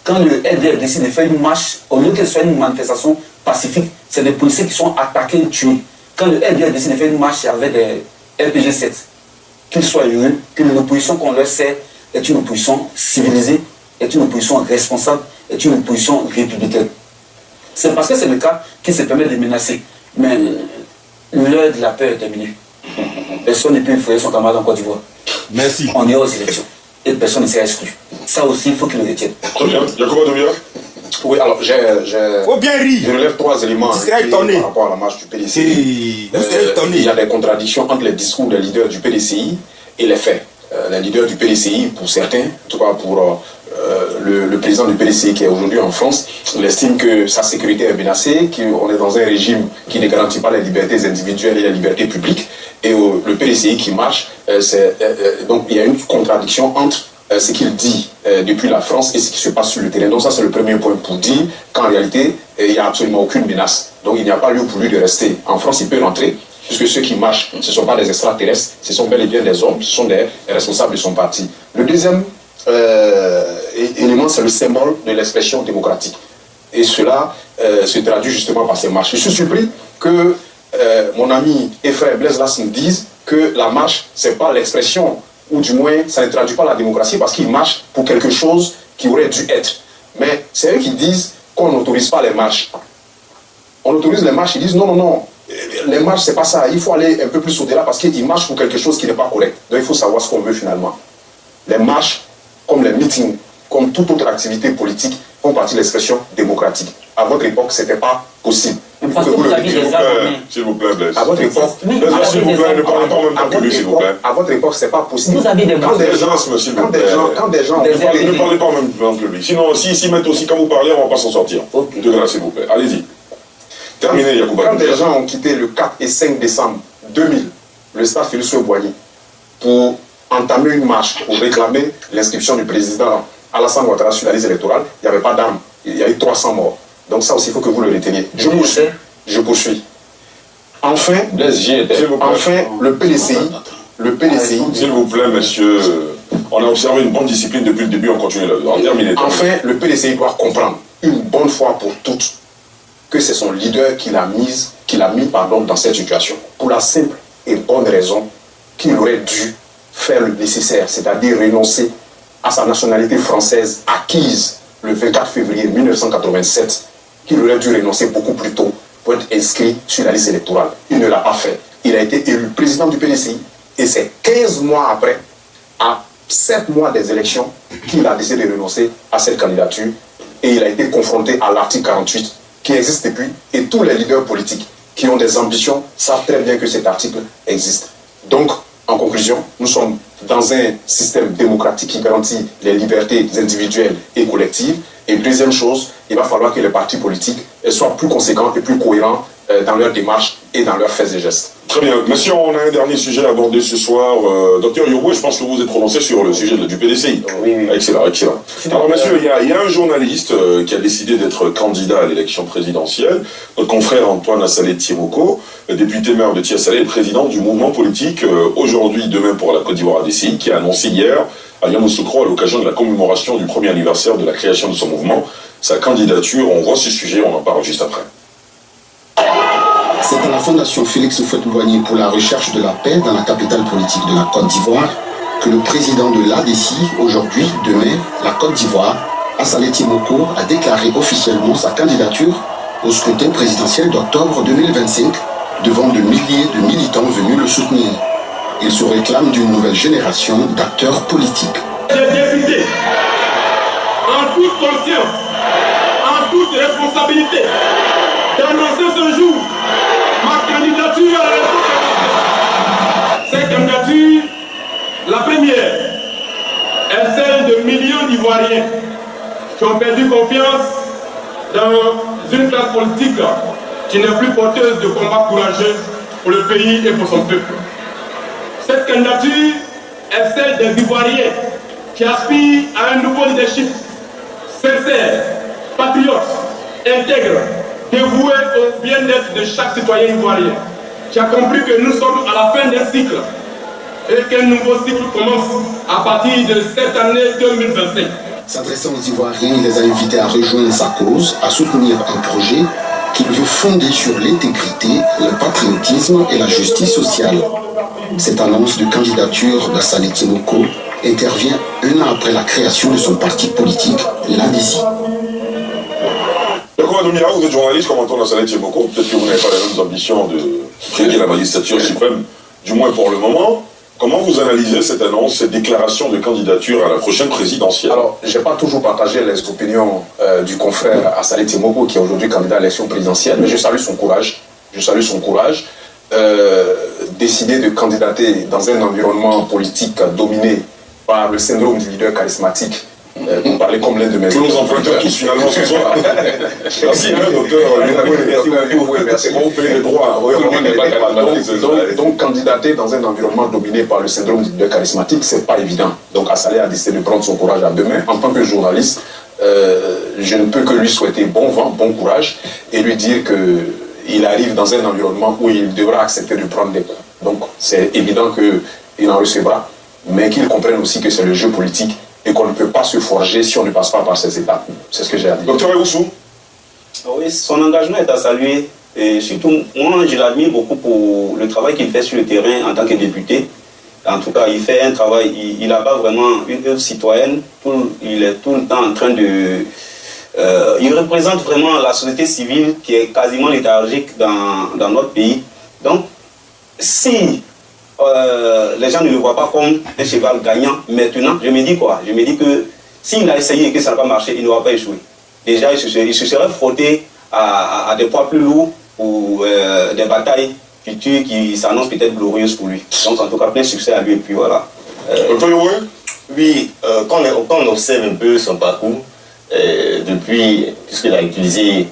Quand le RDR décide de faire une marche, au lieu que ce soit une manifestation pacifique, c'est des policiers qui sont attaqués et tués. Quand le RDR décide de faire une marche avec des RPG-7, qu'ils soient heureux, que l'opposition qu'on leur sert est une opposition civilisée, est une opposition responsable, est une opposition républicaine. C'est parce que c'est le cas qui se permet de menacer. Mais l'heure de la peur est terminée. Personne ne peut effrayer son camarade en Côte d'Ivoire. Merci. On est aux élections. Et personne ne sera exclu. Ça aussi, il faut qu'il le retienne. Très bien. Yacouba Doumbia. Oui, alors faut bien rire. Je relève 3 éléments par rapport à la marche du PDCI. Il y a des contradictions entre les discours des leaders du PDCI et les faits. Les leaders du PDCI, pour certains, en tout cas pour le président du PDCI qui est aujourd'hui en France, il estime que sa sécurité est menacée, qu'on est dans un régime qui ne garantit pas les libertés individuelles et les libertés publiques. Et le PDCI qui marche, donc il y a une contradiction entre ce qu'il dit depuis la France et ce qui se passe sur le terrain. Donc ça c'est le premier point pour dire qu'en réalité il n'y a absolument aucune menace. Donc il n'y a pas lieu pour lui de rester. En France il peut rentrer puisque ceux qui marchent ce ne sont pas des extraterrestres, ce sont bel et bien des hommes, ce sont des responsables de son parti. Le deuxième élément c'est le symbole de l'expression démocratique. Et cela se traduit justement par ces marches. Je suis surpris que mon ami et frère Blaise Lass nous dise que la marche c'est pas l'expression ou du moins ça ne traduit pas la démocratie parce qu'ils marchent pour quelque chose qui aurait dû être. Mais c'est eux qui disent qu'on n'autorise pas les marches. On autorise les marches, ils disent non, les marches c'est pas ça, il faut aller un peu plus au-delà parce qu'ils marchent pour quelque chose qui n'est pas correct. Donc il faut savoir ce qu'on veut finalement. Les marches, comme les meetings, comme toute autre activité politique, font partie de l'expression démocratique. À votre époque, ce n'était pas possible. S'il vous plaît, Blaise. À votre époque, s'il vous plaît, ne parlez pas en même temps que lui, s'il vous plaît. À votre époque, c'est pas possible. Vous avez des Quand des gens, ne parlez pas en même temps que lui. Sinon, s'ils mettent aussi quand vous parlez, on ne va pas s'en sortir. De grâce, s'il vous plaît. Allez-y. Terminez, Yacouba. Quand des gens ont quitté le 4 et 5 décembre 2000, le stade Félix Houphouët-Boigny, pour entamer une marche, pour réclamer l'inscription du président Alassane Ouattara sur la liste électorale, il n'y avait pas d'armes. Il y a eu 300 morts. Donc ça aussi, il faut que vous le reteniez. Je poursuis. Enfin, le PDCI, S'il vous plaît, monsieur, on a observé une bonne discipline depuis le début, on continue là. Enfin, le PDCI doit comprendre une bonne fois pour toutes que c'est son leader qui l'a mis dans cette situation. Pour la simple et bonne raison qu'il aurait dû faire le nécessaire, c'est-à-dire renoncer à sa nationalité française acquise le 24 février 1987, qu'il aurait dû renoncer beaucoup plus tôt pour être inscrit sur la liste électorale. Il ne l'a pas fait. Il a été élu président du PDCI et c'est 15 mois après, à 7 mois des élections, qu'il a décidé de renoncer à cette candidature et il a été confronté à l'article 48 qui existe depuis et tous les leaders politiques qui ont des ambitions savent très bien que cet article existe. Donc, en conclusion, nous sommes dans un système démocratique qui garantit les libertés individuelles et collectives. Et deuxième chose, il va falloir que les partis politiques soient plus conséquents et plus cohérents dans leur démarche et dans leurs faits et gestes. Très bien. Monsieur, on a un dernier sujet à aborder ce soir. Docteur Yoboué, je pense que vous vous êtes prononcé sur le sujet du PDCI. Oui. Excellent, excellent. Alors, monsieur, il y a un journaliste qui a décidé d'être candidat à l'élection présidentielle. Notre confrère Antoine Assalé Tiroko, député maire de Tiassalé et président du mouvement politique Aujourd'hui, Demain pour la Côte d'Ivoire ADCI, qui a annoncé hier à Yamoussoukro, à l'occasion de la commémoration du premier anniversaire de la création de son mouvement, sa candidature. On voit ce sujet, on en parle juste après. C'est à la Fondation Félix Houphouët-Boigny pour la recherche de la paix dans la capitale politique de la Côte d'Ivoire que le président de l'ADCI, Aujourd'hui, Demain, la Côte d'Ivoire, Assalé Tiroko, a déclaré officiellement sa candidature au scrutin présidentiel d'octobre 2025 devant de milliers de militants venus le soutenir. Il se réclame d'une nouvelle génération d'acteurs politiques. J'ai décidé, en toute conscience, en toute responsabilité, d'annoncer ce jour ma candidature à l'élection présidentielle. Cette candidature, la première, est celle de millions d'Ivoiriens qui ont perdu confiance dans une classe politique qui n'est plus porteuse de combats courageux pour le pays et pour son peuple. Cette candidature est celle des Ivoiriens qui aspirent à un nouveau leadership sincère, patriote, intègre, dévoué au bien-être de chaque citoyen ivoirien, qui a compris que nous sommes à la fin d'un cycle et qu'un nouveau cycle commence à partir de cette année 2025. S'adressant aux Ivoiriens, il les a invités à rejoindre sa cause, à soutenir un projet qu'il veut fonder sur l'intégrité, le patriotisme et la justice sociale. Cette annonce de candidature d'Assalé Tiroko intervient un an après la création de son parti politique, l'ADCI. D'accord, Domina, vous êtes journaliste comme Antoine Assalé Tiroko. Peut-être que vous n'avez pas les mêmes ambitions de présider la magistrature suprême, du moins pour le moment. Comment vous analysez cette annonce, cette déclaration de candidature à la prochaine présidentielle? Alors, je n'ai pas toujours partagé les opinions du confrère Assalé Tiroko, qui est aujourd'hui candidat à l'élection présidentielle, mais je salue son courage. Je salue son courage. Décider de candidater dans un environnement politique dominé par le syndrome du leader charismatique, pour parler comme l'un de mes... Tous nos emprunteurs tous finalement ce soir. Merci, docteur. Merci. Bon, payer les droits. Donc, candidater dans un environnement dominé par le syndrome du leader charismatique, c'est pas évident. Donc, Assalé a décidé de prendre son courage à deux mains. En tant que journaliste, je ne peux que lui souhaiter bon vent, bon courage, et lui dire qu'il arrive dans un environnement où il devra accepter de prendre des coups. Donc, c'est évident qu'il en recevra, mais qu'il comprenne aussi que c'est le jeu politique et qu'on ne peut pas se forger si on ne passe pas par ces étapes. C'est ce que j'ai à dire. Docteur Ewusu. Oui, son engagement est à saluer. Et surtout, moi, je l'admire beaucoup pour le travail qu'il fait sur le terrain en tant que député. En tout cas, il fait un travail, il n'a pas vraiment une œuvre citoyenne. Il est tout le temps en train de... il représente vraiment la société civile qui est quasiment léthargique dans notre pays. Donc, si les gens ne le voient pas comme un cheval gagnant, maintenant, je me dis quoi? Je me dis que s'il a essayé et que ça n'a pas marché, il n'aura pas échoué. Déjà, il se serait frotté à des poids plus lourds ou des batailles futures qui s'annoncent peut-être glorieuses pour lui. Donc, en tout cas, plein succès à lui et puis voilà. Oui, quand on observe un peu son parcours, depuis, puisqu'il a utilisé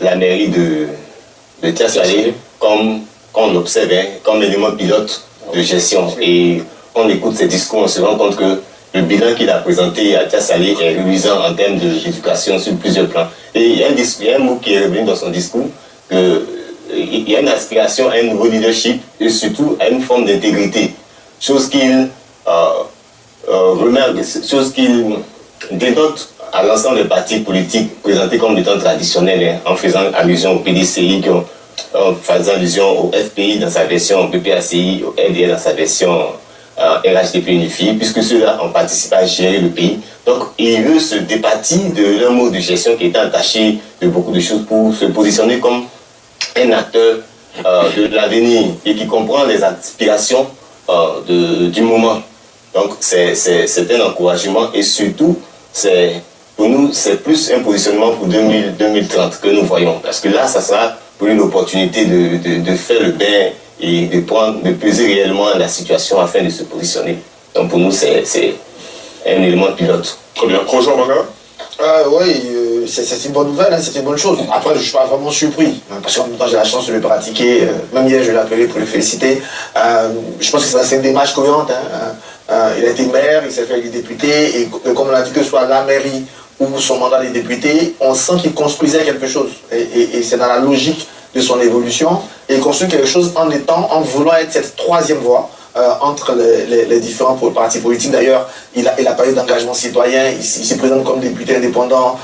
la mairie de Tiassalé comme on observe, comme élément pilote de gestion. Et quand on écoute ses discours, on se rend compte que le bilan qu'il a présenté à Tiassalé est reluisant en termes d'éducation sur plusieurs plans. Et il y a un mot qui est revenu dans son discours, que il y a une aspiration à un nouveau leadership et surtout à une forme d'intégrité. Chose qu'il remarque, chose qu'il dénote à l'ensemble des partis politiques présentés comme étant traditionnels, en faisant allusion au PDCI, en faisant allusion au FPI dans sa version PPACI, au RDR dans sa version RHDP unifié, puisque ceux-là ont participé à gérer le pays. Donc, il veut se départir de leur mode de gestion qui est entaché de beaucoup de choses pour se positionner comme un acteur de l'avenir et qui comprend les aspirations du moment. Donc, c'est un encouragement et surtout, pour nous, c'est plus un positionnement pour 2030 que nous voyons. Parce que là, ça sera pour une opportunité de faire le bain et de peser réellement la situation afin de se positionner. Donc pour nous, c'est un élément pilote. Très bien. Projet Manga. Oui, c'est une bonne nouvelle, hein, c'est une bonne chose. Après, je ne suis pas vraiment surpris, hein, parce qu'en même temps, j'ai la chance de le pratiquer. Même hier, je l'ai appelé pour le féliciter. Je pense que c'est une démarche cohérente. Il a été maire, il s'est fait élu député, et comme on l'a dit, que ce soit la mairie ou son mandat de député, on sent qu'il construisait quelque chose. Et c'est dans la logique de son évolution. Et il construit quelque chose en voulant être cette troisième voie entre les différents partis politiques. D'ailleurs, il a parlé d'engagement citoyen, il se présente comme député indépendant.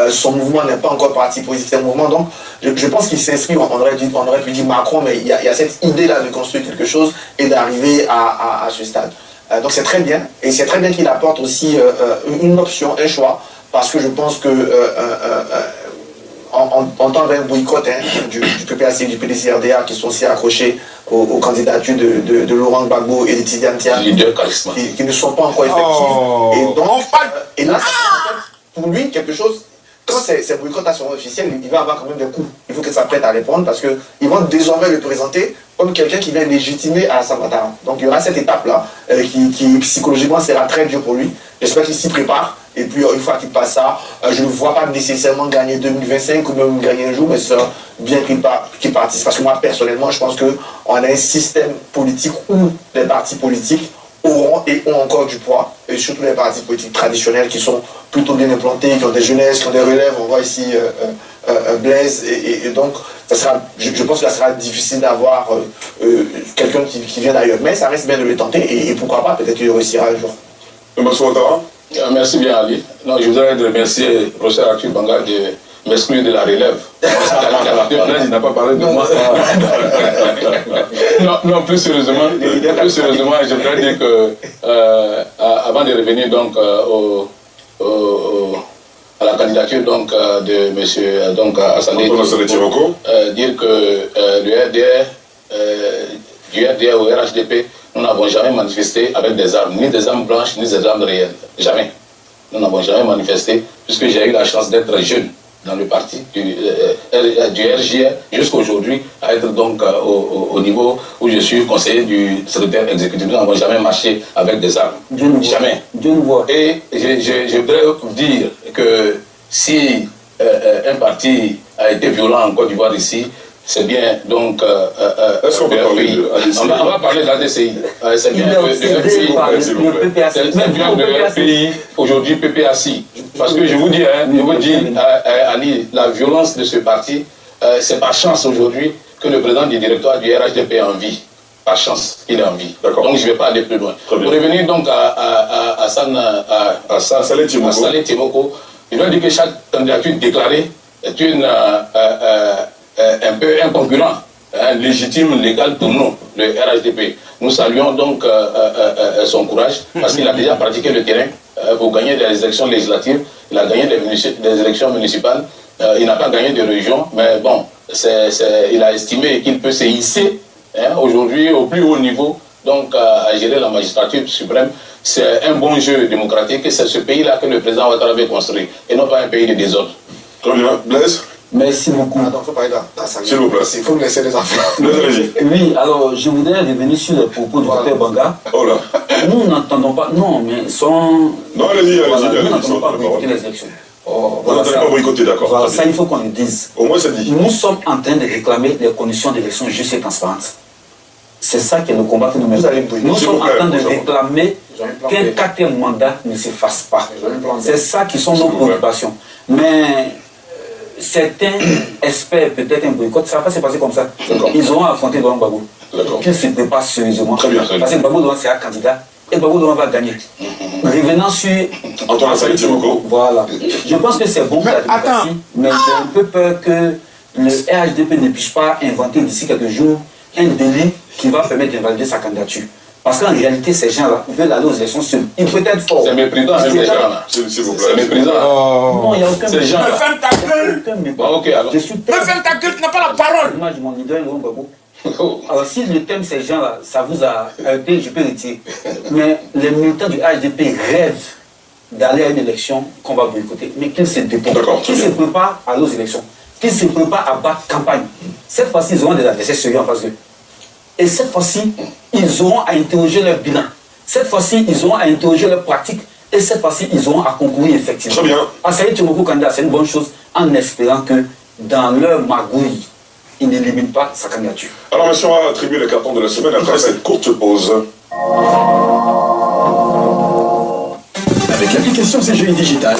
Son mouvement n'est pas encore parti politique, c'est un mouvement. Donc, je pense qu'il s'inscrit, on aurait pu dire Macron, mais il y a cette idée-là de construire quelque chose et d'arriver à ce stade. Donc c'est très bien. Et c'est très bien qu'il apporte aussi une option, un choix, parce que je pense que on tend vers un boycott du PPAC et du PDC-RDA qui sont aussi accrochés aux candidatures de Laurent Gbagbo et de Tidiane Thiam qui ne sont pas encore effectifs. Et donc, et là, c'est pour lui quelque chose. Quand ces boycotts sont officiels, il va avoir quand même des coups. Il faut qu'il s'apprête à répondre parce qu'ils vont désormais le présenter comme quelqu'un qui vient légitimer Alassane Ouattara. Donc il y aura cette étape-là qui psychologiquement sera très dure pour lui. J'espère qu'il s'y prépare. Et puis une fois qu'il passe ça, je ne vois pas nécessairement gagner 2025 ou même gagner un jour, mais c'est bien qu'il participe. Parce que moi, personnellement, je pense qu'on a un système politique où les partis politiques auront et ont encore du poids, et surtout les partis politiques traditionnels qui sont plutôt bien implantés, qui ont des jeunesses, qui ont des relèves. On voit ici Blaise, et donc ça sera, je pense que ça sera difficile d'avoir quelqu'un qui vient d'ailleurs, mais ça reste bien de le tenter, et pourquoi pas, peut-être qu'il réussira un jour. Merci bien Ali. Non, je voudrais remercier le professeur Arthur Banga de m'exclure de la relève. Il n'a pas parlé de moi. Non, plus sérieusement, je voudrais dire que avant de revenir donc à la candidature donc de M. Hassané Tiroko, dire que du RDR au RHDP, nous n'avons jamais manifesté avec des armes, ni des armes blanches, ni des armes réelles. Jamais. Nous n'avons jamais manifesté, puisque j'ai eu la chance d'être jeune dans le parti du RJR jusqu'à aujourd'hui, à être donc au niveau où je suis conseiller du secrétaire exécutif. Nous n'avons jamais marché avec des armes. Jamais. Et je voudrais dire que si un parti a été violent en Côte d'Ivoire ici, c'est bien donc est-ce qu'on peut parler de ADCI? On va parler de l'ADCI. C'est bien le pays aujourd'hui PPACI. Parce que je vous dis, Ali, la violence de ce parti, c'est par chance aujourd'hui que le président du directoire du RHDP est en vie. Par chance, il est en vie. Donc je ne vais pas aller plus loin. Pour revenir donc à Saleh Timoko, je dois dire que chaque candidature déclarée est un peu un concurrent légitime, légal pour nous, le RHDP. Nous saluons donc son courage parce qu'il a déjà pratiqué le terrain pour gagner des élections législatives, il a gagné des élections municipales, il n'a pas gagné de région, mais bon, il a estimé qu'il peut se hisser aujourd'hui au plus haut niveau, donc à gérer la magistrature suprême. C'est un bon jeu démocratique et c'est ce pays-là que le président Ouattara veut construire et non pas un pays de désordre. Très bien. Blaise? Merci beaucoup. Attends, il faut parler là. S'il vous plaît. Il faut me laisser les enfants. Oui, alors je voudrais revenir sur les propos du docteur Banga. Oh là. Nous n'entendons pas. Non, mais sont. Non, allez-y, Nous n'entendons pas boycotter les élections. Vous n'entendez pas boycotter, d'accord. Voilà, ça, il faut qu'on le dise. Au moins, c'est dit. Nous sommes en train de réclamer des conditions d'élection justes et transparentes. C'est ça qui est le combat que nous menons. Nous sommes en train de réclamer qu'un quatrième mandat ne se fasse pas. C'est ça qui sont nos préoccupations. Mais certains espèrent peut-être un boycott. Ça va pas se passer comme ça. Ils auront affronté Laurent Gbagbo. Qu'ils se préparent sérieusement. Très bien. Parce que Gbagbo sera candidat et Gbagbo va gagner. Revenant sur Antoine Assalé Tieroko. Voilà. Je pense que c'est bon pour la démocratie, mais j'ai un peu peur que le RHDP ne puisse pas inventer d'ici quelques jours un délit qui va permettre d'invalider sa candidature. Parce qu'en réalité, ces gens-là veulent aller aux élections seuls. Ils peuvent être forts. C'est méprisant, ces gens-là. S'il vous plaît. C'est méprisant. Non, il n'y a aucun Ces gens-là. Ferme ta gueule. Ok, alors. Ferme ta gueule, tu n'as pas la parole. L'image de mon leader, Laurent Gbagbo. Alors, si le thème, ces gens-là, ça vous a heurté, je peux retirer. Mais les militants du HDP rêvent d'aller à une élection qu'on va boycotter. Mais qu'ils se déposent. Qu'ils se préparent à nos élections. Qu'ils se préparent à battre campagne. Cette fois-ci, ils auront des adversaires sérieux en face d'eux. Et cette fois-ci, ils auront à interroger leur bilan. Cette fois-ci, ils auront à interroger leur pratique. Et cette fois-ci, ils auront à concourir effectivement. Très bien. Assalé Tieroko candidat, c'est une bonne chose en espérant que dans leur magouille, ils n'éliminent pas sa candidature. Alors, monsieur, on va attribuer le carton de la semaine après cette courte pause. Avec l'application CGI Digital.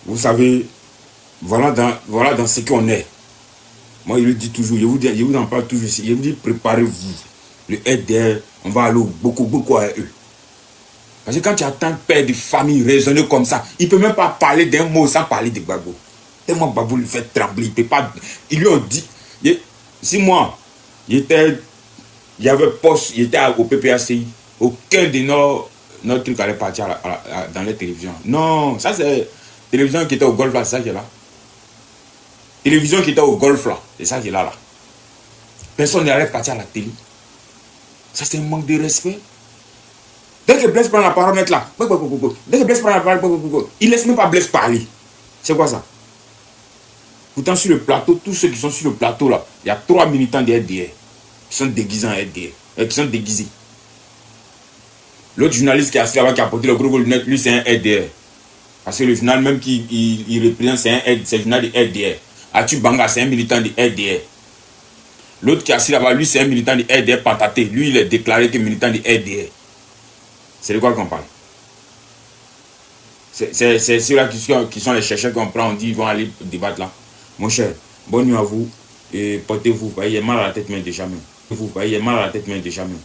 Vous savez, voilà dans ce qu'on est. Moi, je le dis toujours, je vous en parle toujours ici. Je vous dis, préparez-vous. Le RDR, on va aller beaucoup à eux. Parce que quand tu attends un père de famille raisonner comme ça, il ne peut même pas parler d'un mot sans parler de Gbagbo. Et moi, Gbagbo lui fait trembler. Il peut pas. Ils lui ont dit, si moi, il y avait poste, il était au PPACI, aucun de nos trucs allait partir dans les télévisions. Non, ça c'est télévision qui était au golf là, c'est ça qui est là. Télévision qui était au golf là, c'est ça qui est là. Personne n'allait partir à la télé. Ça c'est un manque de respect. Dès que Blaise prend la parole, mec là, dès que Blaise prend la parole, il laisse même pas Blaise parler. C'est quoi ça? Pourtant sur le plateau, tous ceux qui sont sur le plateau là, il y a 3 militants de RDR qui sont déguisés en RDR, qui sont déguisés. L'autre journaliste qui est assis là-bas, qui a porté le gros lunette, lui c'est un RDR. Parce que le journal même qu'il représente, c'est un journal de RDR. Atu Banga, c'est un militant de RDR. L'autre qui est assis là-bas, lui c'est un militant de RDR Pantaté. Lui il est déclaré que militant de RDR. C'est de quoi qu'on parle? C'est ceux-là qui sont les chercheurs qu'on prend, on dit ils vont aller débattre là. Mon cher, bonne nuit à vous et portez-vous. Il y a mal à la tête, mais déjà même. Vous voyez, il y a mal à la tête, mais déjà même.